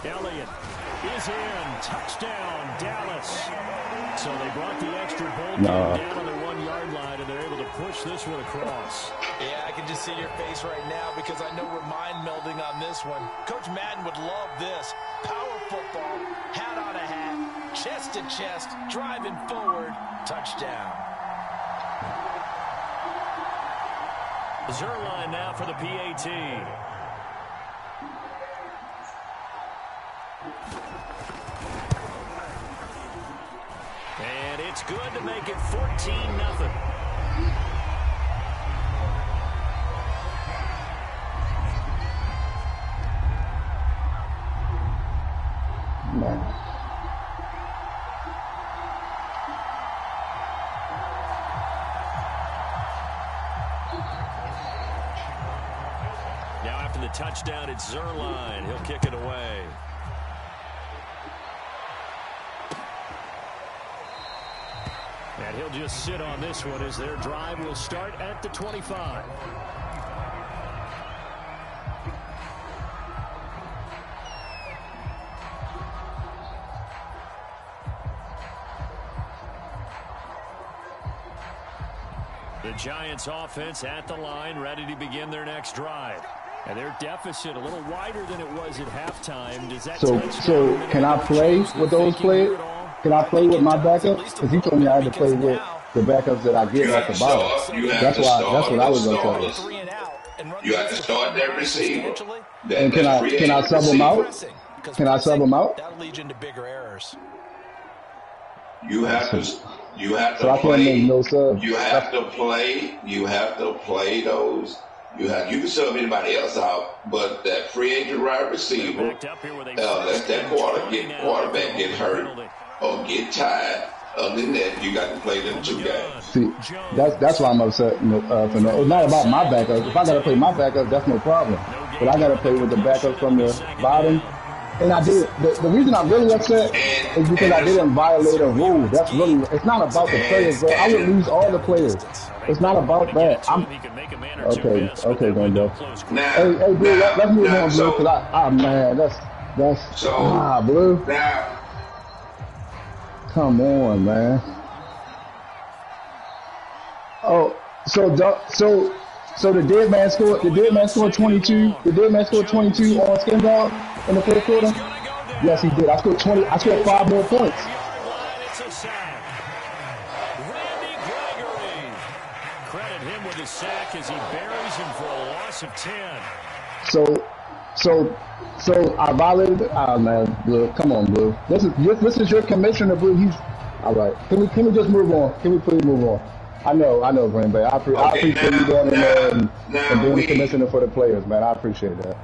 Speaker 3: Elliott is in. Touchdown, Dallas. So they brought the extra bull down on the 1 yard line, and they're able to push this one across.
Speaker 5: Yeah, I can just see your face right now because I know we're mind melding on this one. Coach Madden would love this. Power football, hat on a hat, chest to chest, driving forward, touchdown.
Speaker 3: Zerline now for the PAT. And it's good to make it 14-0. touchdown. It's Zerline. He'll kick it away. And he'll just sit on this one as their drive will start at the 25. The Giants offense at the line, ready to begin their next drive. And their deficit a little wider than it was at halftime. Does that
Speaker 1: so can I play with those players? Can I play with my backups? Because he told me I had to play with the backups that I get off the bottom. That's what I was going to say.
Speaker 6: You have to start that receiver.
Speaker 1: And can I sub them out? Can I sub them out?
Speaker 5: That'll lead you into bigger errors.
Speaker 6: You have to
Speaker 1: so I can't make no subs.
Speaker 6: You have to play those. You can sub anybody else out, but that free agent wide receiver, unless that quarterback get hurt or get tired, other than that, you got to play them 2 games.
Speaker 1: See, that's why I'm upset. It's not about my backup. If I got to play my backup, that's no problem. But I got to play with the backup from the bottom. And I did. The reason I'm really upset is because I didn't violate a rule. That's really. It's not about the players, bro. I would lose all the players. It's not about that. Okay, Brando. Hey, Blue, let's move on, Blue, because man, that's Blue.
Speaker 6: Now,
Speaker 1: come on, man. Oh, so the dead man scored. The dead man scored 22. The dead man scored 22 on skin dog in the first quarter. Yes, he did. I scored 20. I scored 5 more points.
Speaker 3: Credit him with his sack as he buries him for a loss of 10.
Speaker 1: So I violated. Man, Blue, come on, Blue. This is your commissioner, Blue. He's all right. Can we just move on? Can we please move on? I know, Green Bay. I appreciate you going in there and being the commissioner for the players, man. I appreciate that.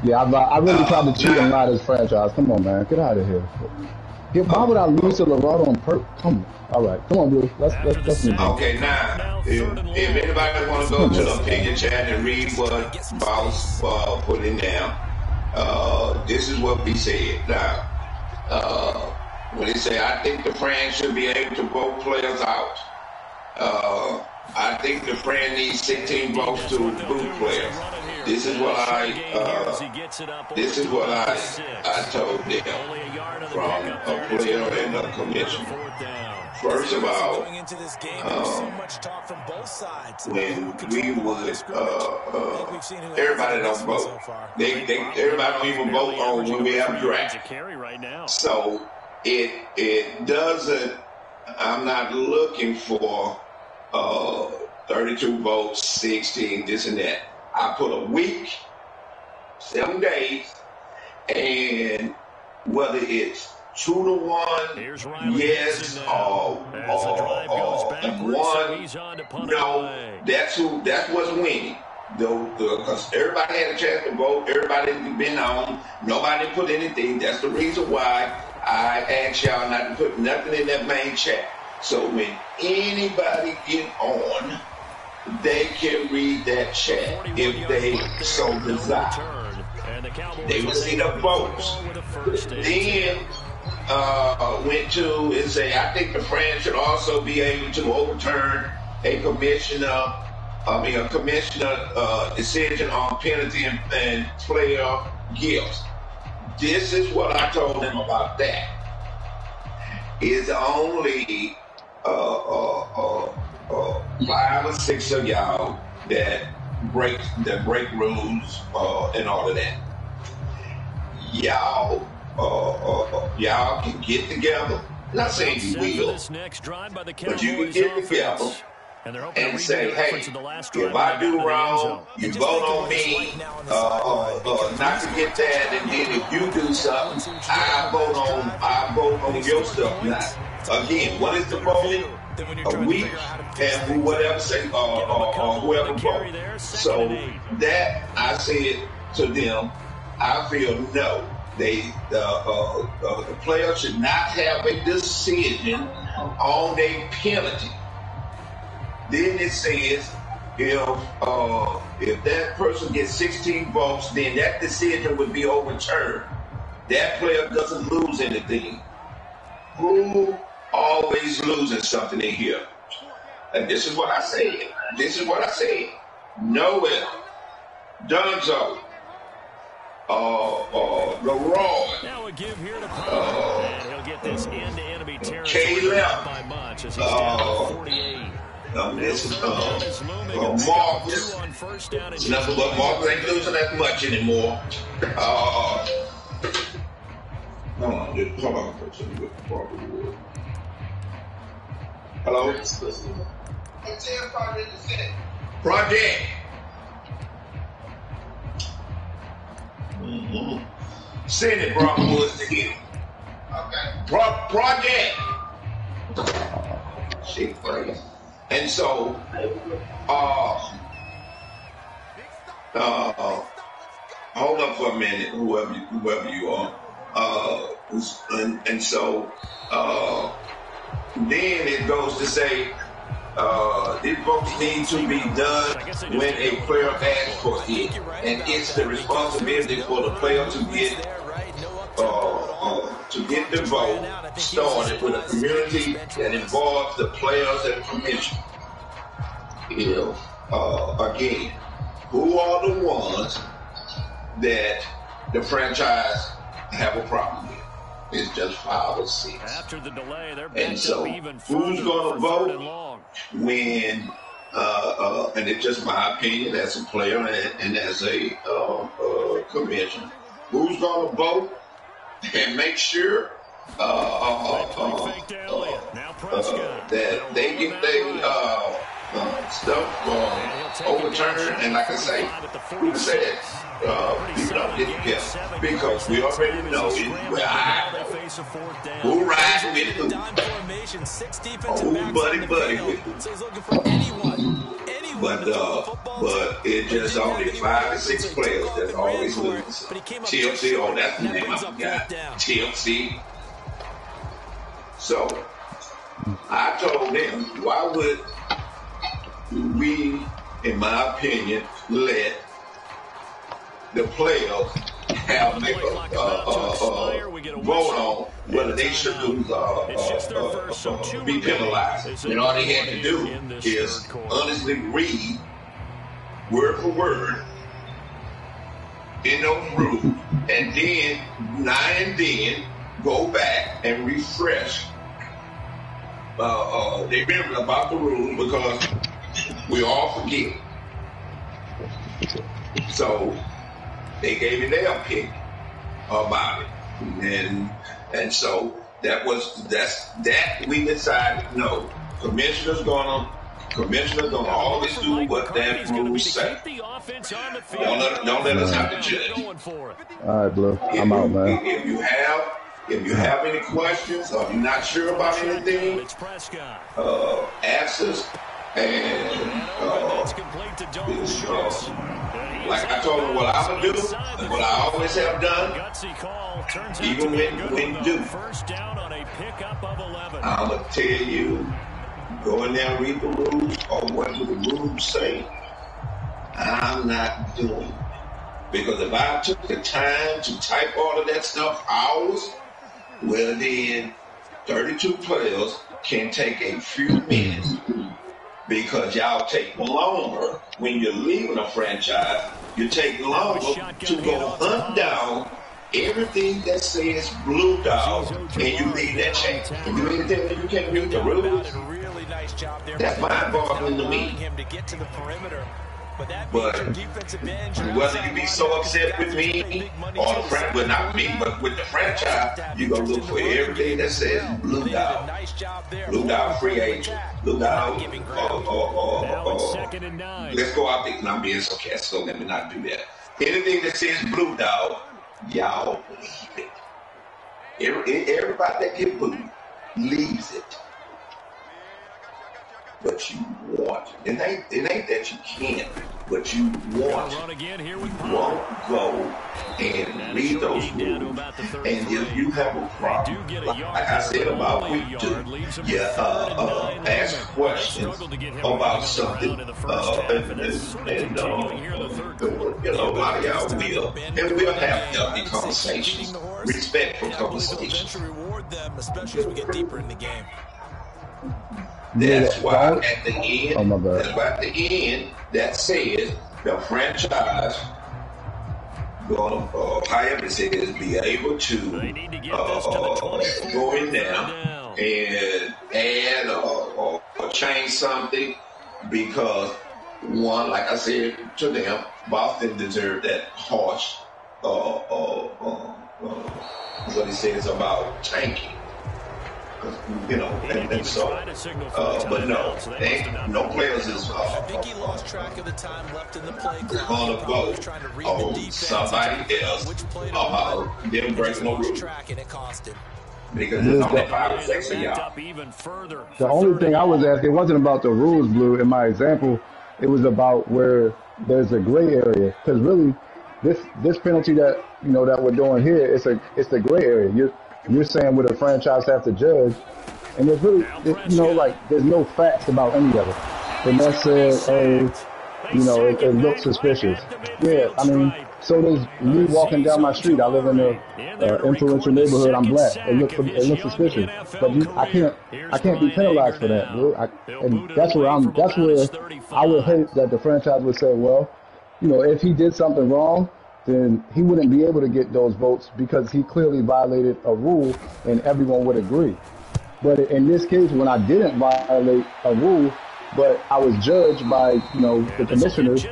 Speaker 1: Yeah, I really tried to cheat and lie to this franchise. Come on, man. Get out of here. Why would I lose to Laredo on purpose? Come on. All right. Come on, Blue. Let's move on.
Speaker 6: Okay, now, if anybody want to go to the opinion chat and read what Boss put in down, this is what we said. Now, when they say, I think the Fran should be able to vote players out. I think the Fran needs 16 votes to boot players. This is what I told them from a player and a commissioner. First of all, when we would, everybody don't vote. Everybody don't even vote on when we have draft. So it doesn't. I'm not looking for 32 votes, 16, this and that. I put a week, 7 days, and whether it's 2-1, yes, or 1, no, that's what's winning. Because everybody had a chance to vote, everybody been on, nobody put anything. That's the reason why I asked y'all not to put nothing in that main chat. So when anybody get on, they can read that chat if they so desire. They will see the votes. Then went to and say, I think the Fran should also be able to overturn a commissioner decision on penalty and player gifts. This is what I told them about that. It's only 5 or 6 of y'all that break rules and all of that. Y'all can get together. I'm not saying you will, but you can get together and say, hey, if I do wrong, you vote on me not to get that, and then if you do something, I vote on your stuff now. Again, what is the voting? A week, and whatever say or whoever vote. So that I said to them, I feel no. The players should not have a decision on their penalty. Then it says if that person gets 16 votes, then that decision would be overturned. That player doesn't lose anything. Who always losing something in here? And this is what I said. Noel, Donzo, LeRoy,
Speaker 3: Now a give here to and he'll get this into enemy territory
Speaker 6: Caleb,
Speaker 3: by much as he stands at 48.
Speaker 6: this is Marcus. It's nothing but Marcus ain't losing that much anymore. Hold on for a second. Hello? Project. Send it, Brockwood, to him. Okay. Project. Shit, crazy. And so, hold up for a minute, whoever you are. And so, then it goes to say, these votes need to be done when a player asks for it, and it's the responsibility for the player to get the vote started with a community that involves the players and commission. Again, who are the ones that the franchise have a problem with? It's just 5 or 6.
Speaker 3: After the delay, they're
Speaker 6: and so, who's going to vote when? And it's just my opinion as a player and as a commissioner. Who's going to vote and make sure that they get their stuff overturned? And like I say, who said? Because we already know who rides with who. Who buddy with who. But it's just only 5 or 6 players that always lose. TLC, that's the name I forgot. TLC. So I told them, why would we, in my opinion, let the players have make a vote on whether they should be penalized. And all they had to do is honestly read word for word in those rules, and then now and then go back and refresh. They remember about the rules because we all forget. So they gave me their opinion about it, and so that we decided. No, commissioner's gonna always do what that rules say. Don't let us have to judge.
Speaker 1: All right, Blue. I'm out, man.
Speaker 6: If you have any questions or you're not sure about anything, ask us. And like I told him what I'm going to do, and what I always have done, even when due, I'm going to tell you, go in there and read the rules, or what do the rules say. I'm not doing it. Because if I took the time to type all of that stuff hours, well then 32 players can take a few minutes. Because y'all take longer when you're leaving a franchise. You take longer to go hunt down everything that says Blue Dog, and you leave that change. And you mean that you can't read the rules? That's mind-boggling to me. But whether you be so upset with me or the franchise, well, not me, but with the franchise, you gonna look for everything that says Blue Dog, Blue Dog free agent, Blue Dog. Let's go out there. And I'm being sarcastic, so let me not do that. Anything that says Blue Dog, y'all leave it. Everybody that get booed leaves it, but you want. It ain't that you can't, but you won't go and read those rules. And if you have a problem, like I said about week 2, ask questions about something, and a lot of y'all will, and we'll have healthy conversations, respectful conversations.
Speaker 5: Especially as we get deeper in the game.
Speaker 6: That's why at the end, that says the franchise gonna, however it says, be able to go in now and add or change something, because one, like I said to them, Boston deserved that harsh what he says about tanking. And so, but no players is
Speaker 5: I think he lost track of the time left in the play clock.
Speaker 6: Gonna vote on somebody else about them breaking the rules. Because it's only 5 or 6 of y'all.
Speaker 1: The only thing I was asking, it wasn't about the rules, Blue. In my example, it was about where there's a gray area. Because really, this penalty that that we're doing here, it's the gray area. You're saying what a franchise have to judge, and there's really, there's no facts about any of it. And that said, it looks suspicious. Yeah, I mean, so does me walking down my street. I live in a influential neighborhood. I'm black. It looks suspicious, but I can't be penalized for that, bro. And that's where I would hope that the franchise would say, well, if he did something wrong, then he wouldn't be able to get those votes because he clearly violated a rule, and everyone would agree. But in this case, when I didn't violate a rule, but I was judged by the commissioners,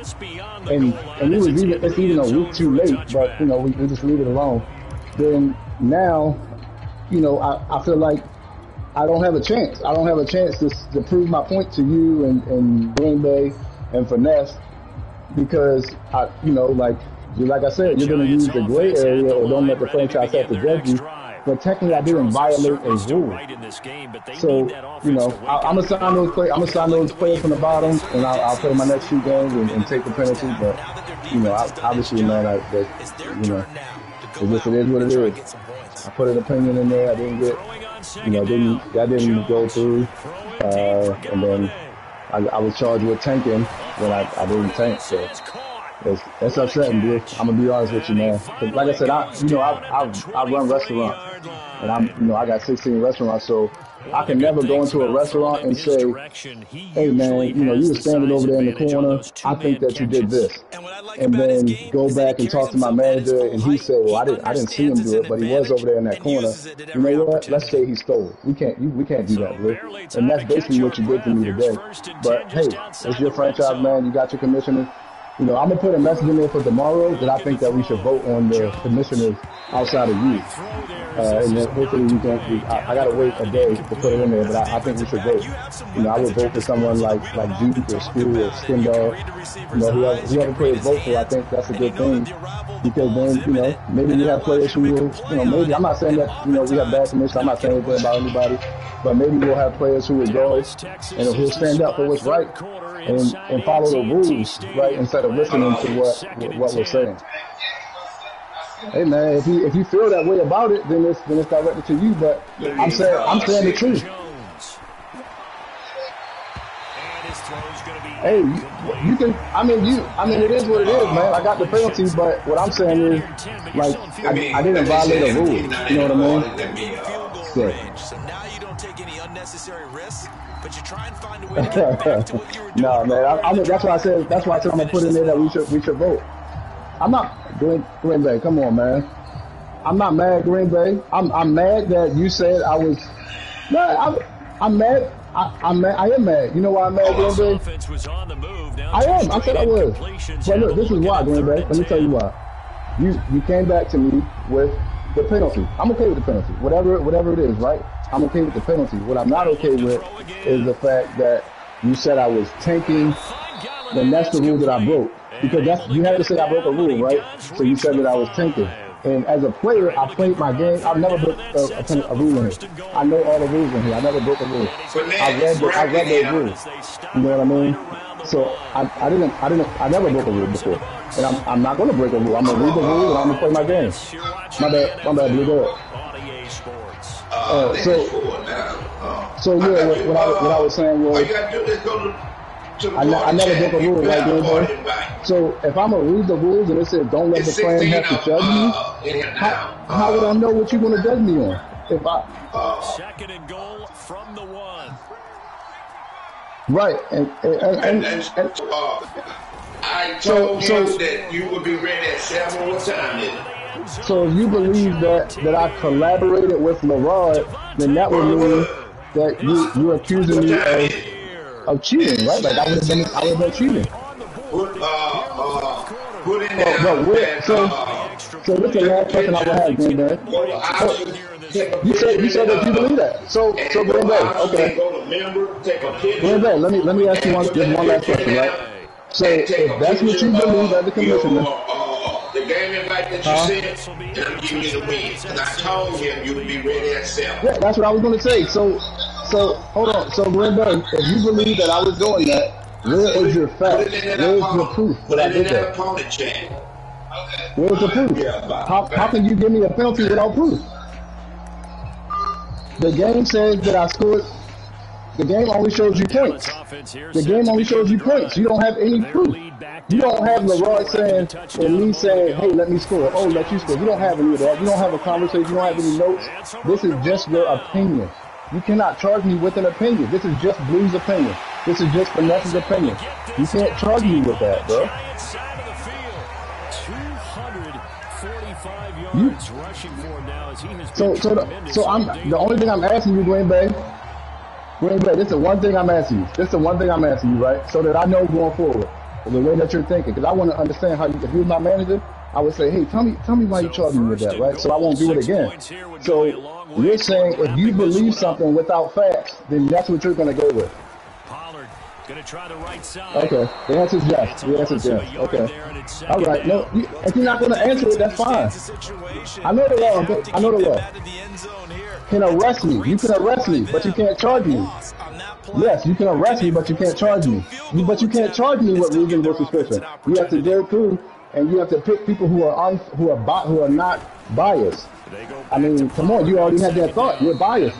Speaker 1: and it's even a week too late, but we just leave it alone. Then now, I feel like I don't have a chance. I don't have a chance to prove my point to you and Green Bay and Finesse, because like I said, you're going to use the gray area or don't let the franchise have to judge you. But technically, I didn't violate a rule. So, I'm going to sign those players. I'm going to sign those players from the bottom, and I'll play my next 2 games and take the penalty. But, obviously, man, it is what it is. I put an opinion in there. I didn't get, that didn't go through. And then I was charged with tanking when I didn't tank. So. It's upsetting, dude. I'm gonna be honest with you, man. Like I said, I run restaurants, and I got 16 restaurants, so I can never go into a restaurant and say, hey man, you were standing over there in the corner. I think that you did this, and then go back and talk to my manager, and he said, well, I didn't see him do it, but he was over there in that corner. You know what? Let's say he stole it. We can't do that, bro. And that's basically what you did to me today. But hey, it's your franchise, man. You got your commissioner. I'm going to put a message in there for tomorrow that I think that we should vote on the commissioners outside of you. And then hopefully we can, I got to wait a day to put it in there, but I think we should vote. I would vote for someone like Duke or School or Skindall. Whoever players vote for, I think that's a good thing. Because then, maybe we have players who will, maybe, I'm not saying that, we have bad commission. I'm not saying anything about anybody. But maybe we'll have players who will go and who'll stand up for what's right and follow the rules, right, instead of listening to what we're saying. Hey man, if you feel that way about it, then it's directed to you. But I'm saying the truth. Hey, you can. I mean, it is what it is, man. I got the penalty, but what I'm saying is, like, I didn't violate a rule. You know what I mean? Yeah.
Speaker 5: So now you don't take any unnecessary risks, but you try and find a way to get back to what you were doing.
Speaker 1: No, man. That's why I said I'm gonna put in there that we should vote. I'm not Green Bay. Come on, man. I'm not mad, Green Bay. I'm mad that you said I was. No, I'm mad. I'm mad. I am mad. You know why I'm mad, Green Bay? I am. I said I was. But look, this is why, Green Bay. Let me tell you why. You came back to me with the penalty. I'm okay with the penalty. Whatever it is, right? I'm okay with the penalty. What I'm not okay with is the fact that you said I was tanking, then that's the rule that I broke. Because you had to say I broke a rule, right? So you said that I was tanking. And as a player, I played my game. I've never broke a rule in here. I know all the rules in here. I never broke a rule. I read those rules. You know what I mean? So I never broke a rule before. And I'm not going to break a rule. I'm going to read the rules and I'm going to play my game. My bad, Blue Dog. So yeah, what I was saying was,
Speaker 6: all you got to do is go to the
Speaker 1: I never broke a rule like that. So if I'm going to read the rules and it says don't let the fan have to judge me, how would I know what you're going to judge me on? If I
Speaker 3: second and goal from the 1.
Speaker 1: Right, and
Speaker 6: I told him that you would be ready at 7 more times.
Speaker 1: So if you believe that I collaborated with LaRod, then that would mean that you're accusing me of cheating, right? Like I would have been cheating.
Speaker 6: Put in there.
Speaker 1: So this is the last question I would have, Green Bay. You said that you believe that. So Green Bay, okay. Green Bay, let me ask you one last question, right? So if that's what you believe as a commissioner,
Speaker 6: the game invite that you sent, and I'm giving you the win. And I told him you would be ready at 7.
Speaker 1: Yeah, that's what I was going to say. So hold on. So Green Bay, if you believe that I was doing that, where is your fact? Where is your proof that I did that? Where's the proof? How can you give me a penalty without proof? The game says that I scored. The game only shows you points. The game only shows you points. You don't have any proof. You don't have LaRod saying and me saying, hey, let me score. Oh, let you score. You don't have any of that. You don't have a conversation. You don't have any notes. This is just your opinion. You cannot charge me with an opinion. This is just Blue's opinion. This is just Vanessa's opinion. You can't charge me with that, bro.
Speaker 3: 245 yards rushing for him now as he has been
Speaker 1: so I'm the only thing I'm asking you, Green Bay, this is the one thing I'm asking you. This is the one thing I'm asking you, right? So that I know going forward, the way that you're thinking. Because I want to understand how you, if you were my manager, I would say, hey, tell me why you charged me with that, right? So I won't do it again. So you're saying if you believe something without facts, then that's what you're going to go with.
Speaker 3: Going to try the right side.
Speaker 1: Okay, the answer is yes. The answer is yes. Okay. All right. No, if you're not going to answer it, that's fine. I know the law. I know the law. Can arrest me. You can arrest me, but you can't charge me. Yes, you can arrest me, but you can't charge me. But you can't charge me with reasonable suspicion. You have to go through, and you have to pick people who are not biased. I mean, come on, you already had that thought. You're biased.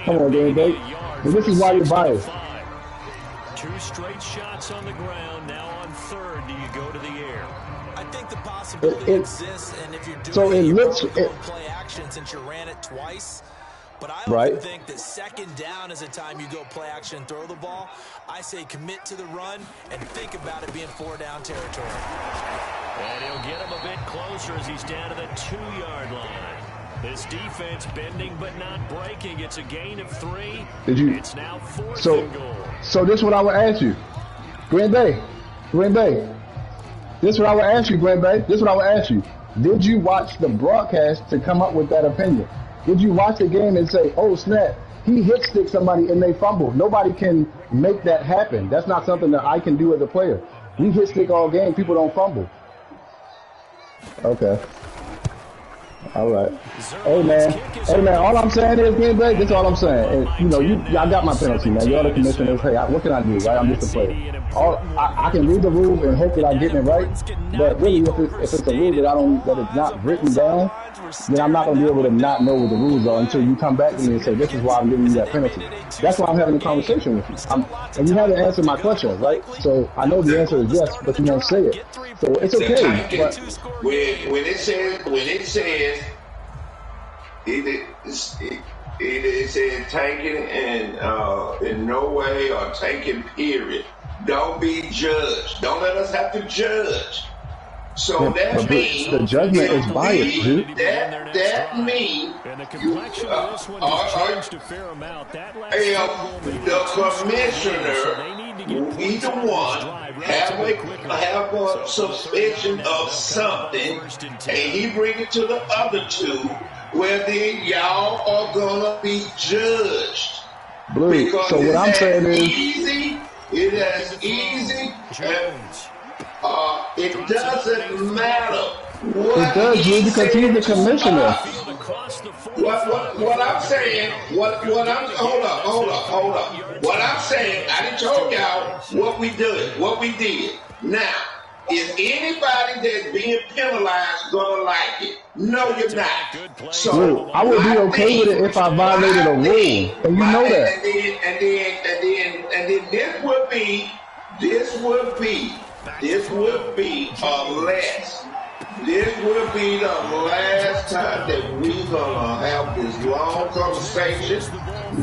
Speaker 1: Come on, Green Bay. And this is why you're biased.
Speaker 3: 2 straight shots on the ground. Now on 3rd, do you go to the air?
Speaker 5: I think the possibility exists, and if you're doing play action since you ran it twice. But I often think that 2nd down is a time you go play action and throw the ball. I say commit to the run and think about it being 4-down territory.
Speaker 3: And he'll get him a bit closer as he's down to the 2-yard line. This defense bending but not breaking. It's a gain of 3. It's now 4th and goal.
Speaker 1: So this is what I would ask you. Green Bay. This is what I would ask you, Green Bay. This is what I would ask you. Did you watch the broadcast to come up with that opinion? Did you watch the game and say, oh, snap, he hit stick somebody and they fumbled? Nobody can make that happen. That's not something that I can do as a player. We hit stick all game. People don't fumble. Okay. All right. Hey man, all I'm saying is, Green Bay, this is all I'm saying. And, y'all got my penalty, man. Y'all the commissioners. Hey, what can I do, right? I'm just a player. I can read the rules and hope that I'm getting it right. But really, if it's a rule that is not written down, then I'm not going to be able to not know what the rules are until you come back to me and say, this is why I'm giving you that penalty. That's why I'm having a conversation with you. And you haven't answered my question, right? So I know the answer is yes, but you won't say it. So it's okay. But
Speaker 6: when it says it says tanking and in no way or tanking period. Don't be judged. Don't let us have to judge. So that means
Speaker 1: the judgment is biased, dude.
Speaker 6: That means the commissioner, either one, have a suspicion of something, and he bring it to the other two, where then y'all are gonna be judged.
Speaker 1: Blue.
Speaker 6: Because
Speaker 1: so what I'm saying is
Speaker 6: it is easy. It doesn't matter
Speaker 1: It does, Blue, because he's the commissioner.
Speaker 6: What I'm saying, hold up. What I'm saying, I done told y'all what we did. Now, is anybody that's being penalized gonna like it? No, you're not. So
Speaker 1: Blue, I would be okay with it if I violated a rule, and you know that.
Speaker 6: And then this would be the last time that we gonna have this long conversation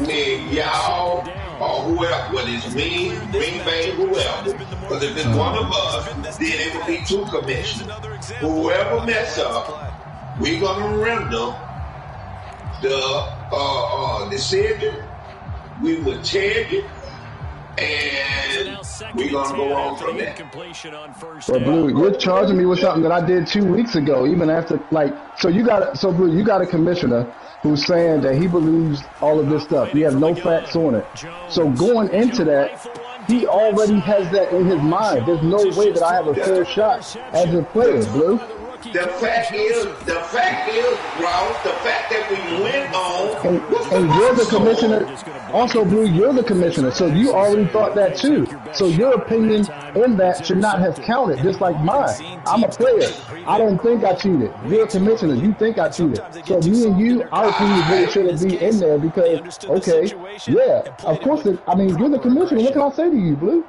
Speaker 6: with y'all or whoever, whether it's me, Green Bay, whoever. Because if it's one of us, then it would be two commissioners. Whoever mess up, we gonna render the decision. We will tell you. And we're going to go on from there.
Speaker 1: But Blue, you're charging me with something that I did 2 weeks ago, even after, Blue, you got a commissioner who's saying that he believes all of this stuff. He has no facts on it. So going into that, he already has that in his mind. There's no way that I have a fair shot as a player, Blue.
Speaker 6: The fact is, Ross, the fact that we went on.
Speaker 1: And you're the commissioner. Also, Blue, you're the commissioner, so you already thought that too. So your opinion in that should not have counted, just like mine. I'm a player. I don't think I cheated. You're a commissioner. You think I cheated. So me and you, our opinion really shouldn't be in there because, okay, yeah, of course. You're the commissioner. What can I say to you, Blue?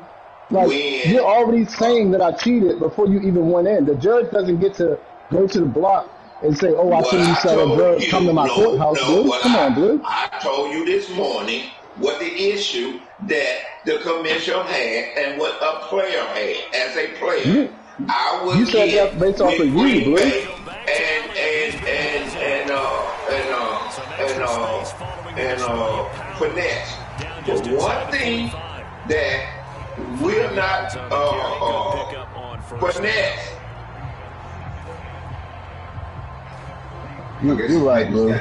Speaker 1: Like, you're already saying that I cheated before you even went in. The judge doesn't get to go to the block and say, oh, I seen you sell a drug, come to my courthouse, Blue. Come on, Blue.
Speaker 6: I told you this morning what the issue that the commissioner had and what a player had as a player. I was
Speaker 1: you said that based off of you, Blue.
Speaker 6: And finesse. But one thing that we're not finesse.
Speaker 1: You're right, Blue.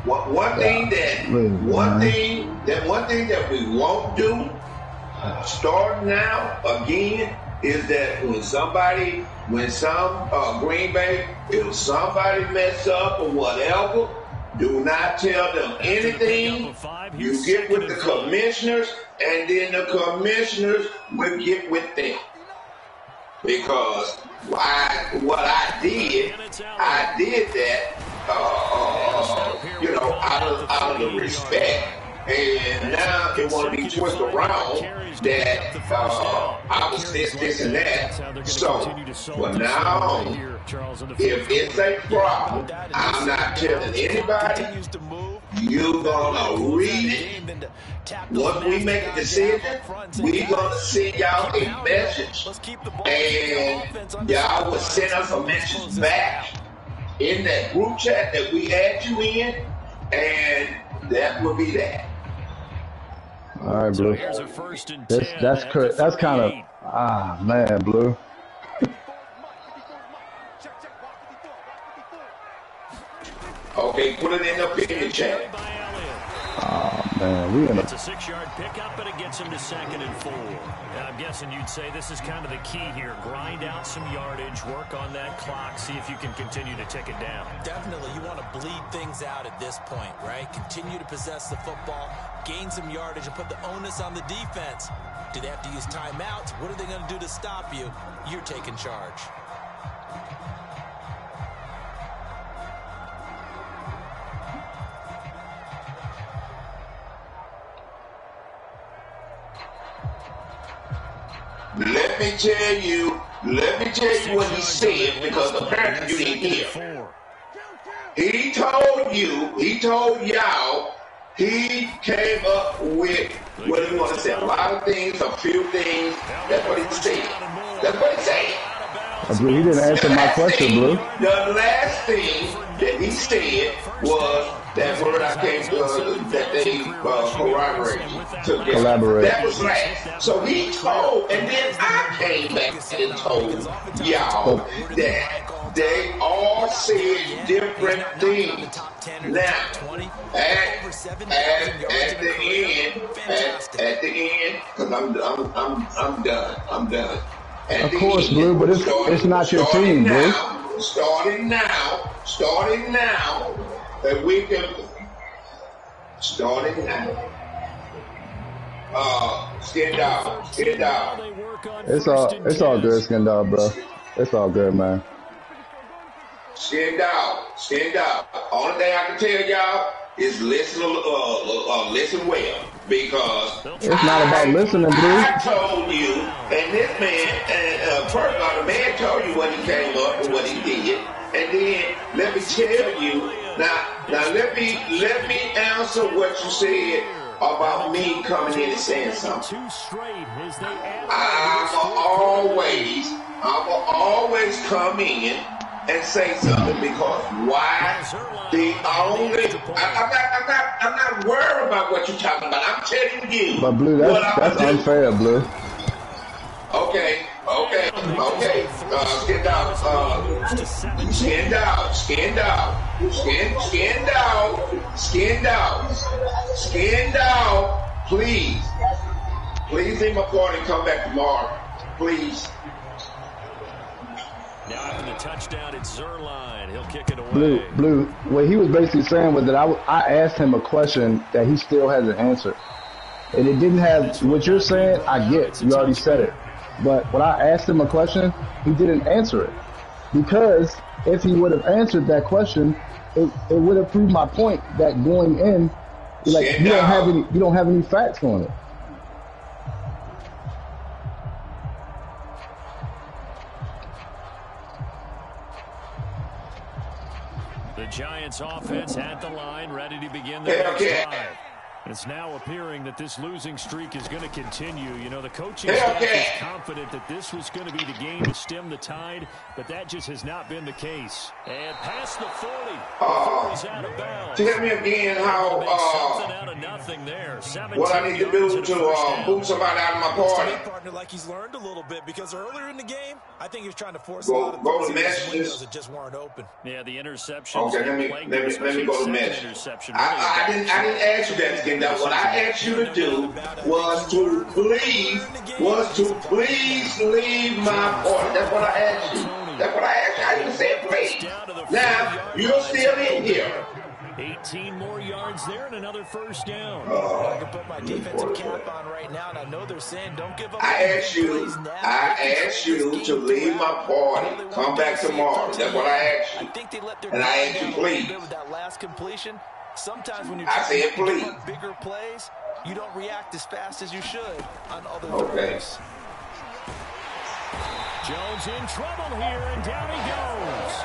Speaker 6: One thing that we won't do, starting now again, is that when some Green Bay, if somebody mess up or whatever, do not tell them anything. You get with the commissioners, and then the commissioners will get with them. Because what I did that, out of the respect. And now it want to be twisted around that I was this and that. So, but now, if it's a problem, I'm not telling anybody. You're gonna read it. Once we make a decision, we're gonna send y'all a message, and y'all will send us a message back in that group chat that we add you in, and that will be that.
Speaker 1: All right, Blue. That's kind of man, Blue.
Speaker 6: Okay, put it in the opinion chat.
Speaker 1: Oh man,
Speaker 3: It's a 6-yard pickup, but it gets him to 2nd and 4. I'm guessing you'd say this is kind of the key here. Grind out some yardage, work on that clock, see if you can continue to tick it down.
Speaker 5: Definitely, you want to bleed things out at this point, right? Continue to possess the football, gain some yardage, and put the onus on the defense. Do they have to use timeouts? What are they going to do to stop you? You're taking charge.
Speaker 6: Let me tell you what he said, because apparently you didn't hear. He told y'all, he came up with, what do you want to say, a lot of things, a few things. That's what he said.
Speaker 1: Blue, he didn't answer my question, Blue.
Speaker 6: The last thing that he said was that word I came to, that they collaborate. That was last. So he told, and then I came back and told y'all that they all said different things. Now, at the end, because I'm done.
Speaker 1: Of course, Blue, but it's not your team, Blue.
Speaker 6: starting now, that we can, starting now. Skin dog.
Speaker 1: It's all good, Skin Dog, bro. It's all good, man.
Speaker 6: Skin dog. Only thing I can tell y'all is listen well, because
Speaker 1: it's not about listening, Blue.
Speaker 6: I told you, and this man, first of all, the man told you what he came up and what he did, and then let me tell you. Now let me answer what you said about me coming in and saying something. I'ma always come in and say something, because why? I'm not worried about what you're talking about. I'm telling you.
Speaker 1: But Blue, that's unfair, Blue.
Speaker 6: Okay. Skin dog. Please leave my party and come back tomorrow. Please.
Speaker 3: Now after the touchdown, it's Zerline. He'll kick it away.
Speaker 1: Blue. What he was basically saying was that I asked him a question that he still hasn't answered, and it didn't have what you're saying. I get, you already said it, but when I asked him a question, he didn't answer it, because if he would have answered that question, it would have proved my point that going in, like, you don't have any facts on it.
Speaker 3: The Giants offense at the line, ready to begin the next drive. It's now appearing that this losing streak is going to continue. You know, the coaching staff is confident that this was going to be the game to stem the tide, but that just has not been the case. And past the 40, he's out of bounds.
Speaker 6: Tell me again how
Speaker 3: something out of nothing there.
Speaker 6: What I need to do to boot somebody out of my party.
Speaker 5: Partner, like he's learned a little bit, because earlier in the game, I think he was trying to force
Speaker 6: go to messages
Speaker 5: that just weren't open.
Speaker 3: Yeah, the interception.
Speaker 6: Okay, let me go to messages. I didn't ask you that again. What I asked you to do was to please leave my party. That's what I asked you. I didn't say please. Now you're still in here.
Speaker 3: 18 more yards there and another first down.
Speaker 5: I can put my defensive cap on right now, and I know they're saying don't give up.
Speaker 6: I asked you to leave my party. Come back tomorrow. That's what I asked you. And I asked you please.
Speaker 5: With that last completion, sometimes when you're
Speaker 6: trying to
Speaker 5: pick up bigger plays, you don't react as fast as you should on other throws.
Speaker 3: Jones in trouble here, and down he goes.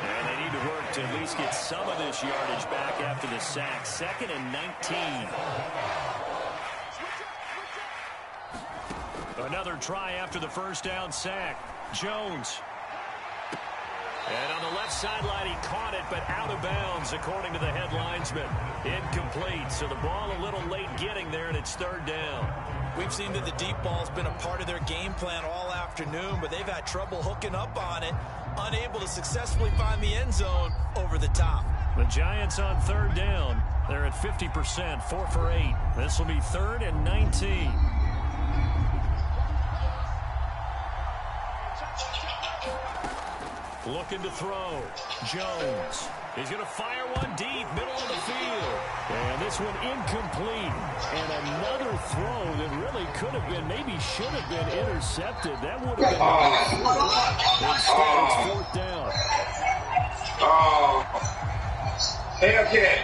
Speaker 3: And they need to work to at least get some of this yardage back after the sack. 2nd and 19. Another try after the first down sack. Jones. And on the left sideline, he caught it, but out of bounds, according to the head linesman. Incomplete, so the ball a little late getting there, and it's 3rd down.
Speaker 5: We've seen that the deep ball's been a part of their game plan all afternoon, but they've had trouble hooking up on it, unable to successfully find the end zone over the top.
Speaker 3: The Giants on 3rd down. They're at 50%, 4 for 8. This will be 3rd and 19. Looking to throw. Jones. He's going to fire one deep, middle of the field. And this one incomplete. And another throw that really could have been, maybe should have been intercepted. That would have been instead it's 4th down.
Speaker 6: Hellcat.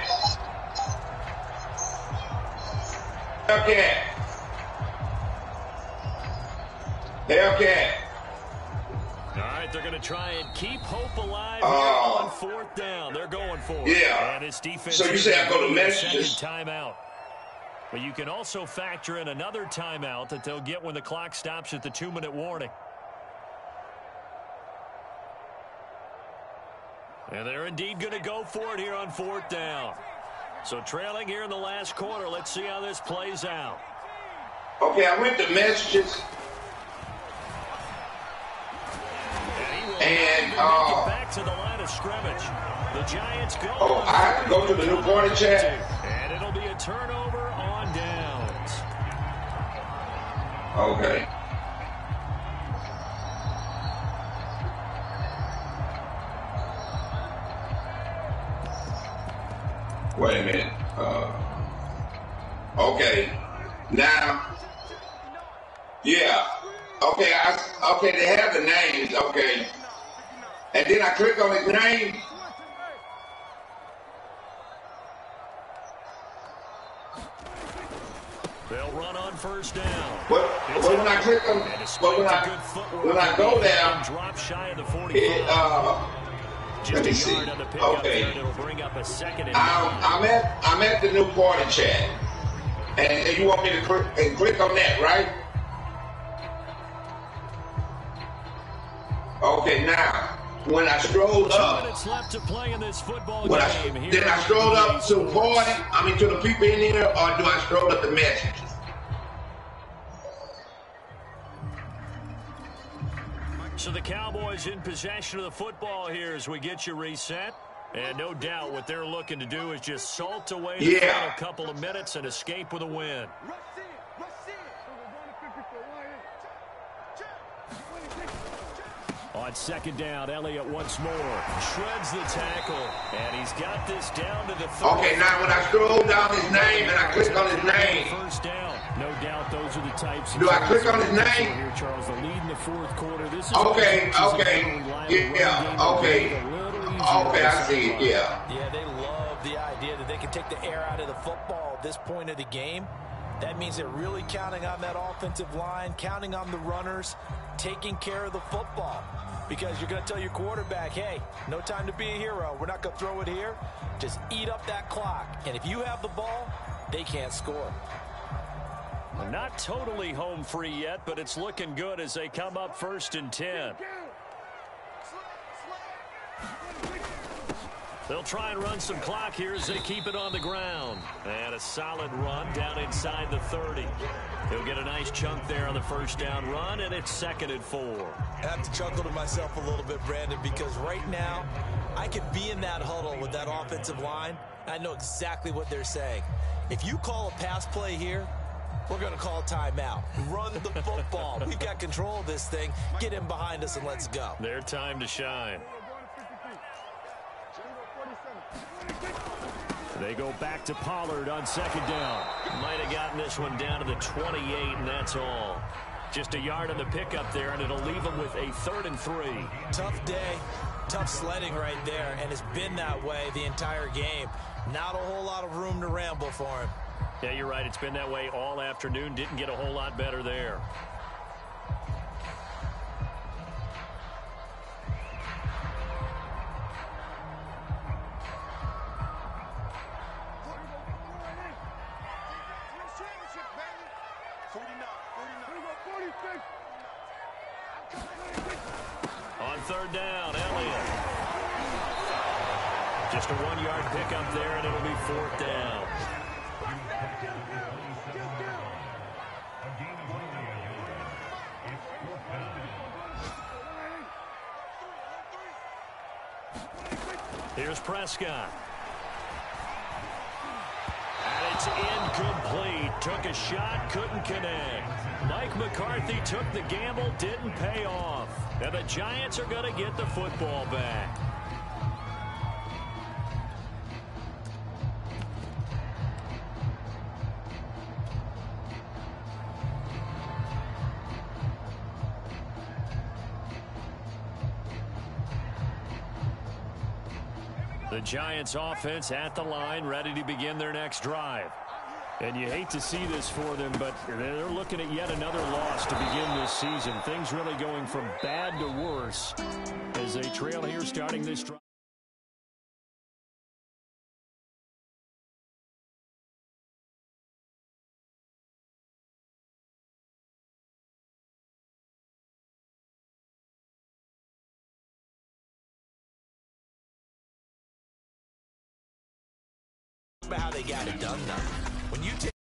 Speaker 3: All right, they're going to try and keep hope alive here on 4th down. They're going for it.
Speaker 6: Yeah.
Speaker 3: And it's defense.
Speaker 6: So you say I go to messages.
Speaker 3: Second timeout. But you can also factor in another timeout that they'll get when the clock stops at the 2-minute warning. And they're indeed going to go for it here on 4th down. So trailing here in the last quarter. Let's see how this plays out.
Speaker 6: Okay, I went to messages. And
Speaker 3: back to the line of scrimmage. The Giants go.
Speaker 6: I have to go to the new corner chat.
Speaker 3: And it'll be a turnover on downs.
Speaker 6: Okay. Wait a minute. Okay. Now, yeah. Okay, okay, they have the names. Okay. And then I click on his name.
Speaker 3: They'll run on first down.
Speaker 6: But when I click on, but when I go down,
Speaker 3: drop shy of the 45.
Speaker 6: Let me see. Okay. I'm at the new party chat, and you want me to click on that, right? Okay, now when I strolled up,
Speaker 3: 2 minutes left to play in this football
Speaker 6: then
Speaker 3: game.
Speaker 6: I strolled up to party. I mean to the people in here, or do I stroll up the messages?
Speaker 3: So the Cowboys in possession of the football here as we get you reset. And no doubt what they're looking to do is just salt away the final couple of minutes and escape with a win. On second down, Elliott once more shreds the tackle, and he's got this down to the 30.
Speaker 6: Okay, now when I scroll down his name and I click on his name,
Speaker 3: first down. No doubt those are the types.
Speaker 6: Do I click on his name?
Speaker 3: Here, Charles, the lead in the fourth quarter. This is
Speaker 6: okay, I see it.
Speaker 5: Yeah, they love the idea that they can take the air out of the football at this point of the game. That means they're really counting on that offensive line, counting on the runners, taking care of the football. Because you're going to tell your quarterback, hey, no time to be a hero. We're not going to throw it here. Just eat up that clock. And if you have the ball, they can't score.
Speaker 3: They're not totally home free yet, but it's looking good as they come up 1st and 10. They'll try and run some clock here as they keep it on the ground. And a solid run down inside the 30. He'll get a nice chunk there on the first down run, and it's 2nd and 4.
Speaker 5: I have to chuckle to myself a little bit, Brandon, because right now I could be in that huddle with that offensive line. I know exactly what they're saying. If you call a pass play here, we're going to call a timeout. Run the football. We've got control of this thing. Get in behind us and let's go.
Speaker 3: Their time to shine. They go back to Pollard on 2nd down. Might have gotten this one down to the 28, and that's all. Just a yard on the pickup there, and it'll leave them with a 3rd and 3.
Speaker 5: Tough day, tough sledding right there, and it's been that way the entire game. Not a whole lot of room to ramble for him.
Speaker 3: Yeah, you're right. It's been that way all afternoon. Didn't get a whole lot better there. On 3rd down, Elliott. Just a 1-yard pickup there, and it'll be 4th down. Here's Prescott. And it's incomplete. Took a shot, couldn't connect. Mike McCarthy took the gamble, didn't pay off. And the Giants are going to get the football back. The Giants offense at the line, ready to begin their next drive. And you hate to see this for them, but they're looking at yet another loss to begin this season. Things really going from bad to worse as they trail here starting this drive.
Speaker 5: How they got it done now. When you take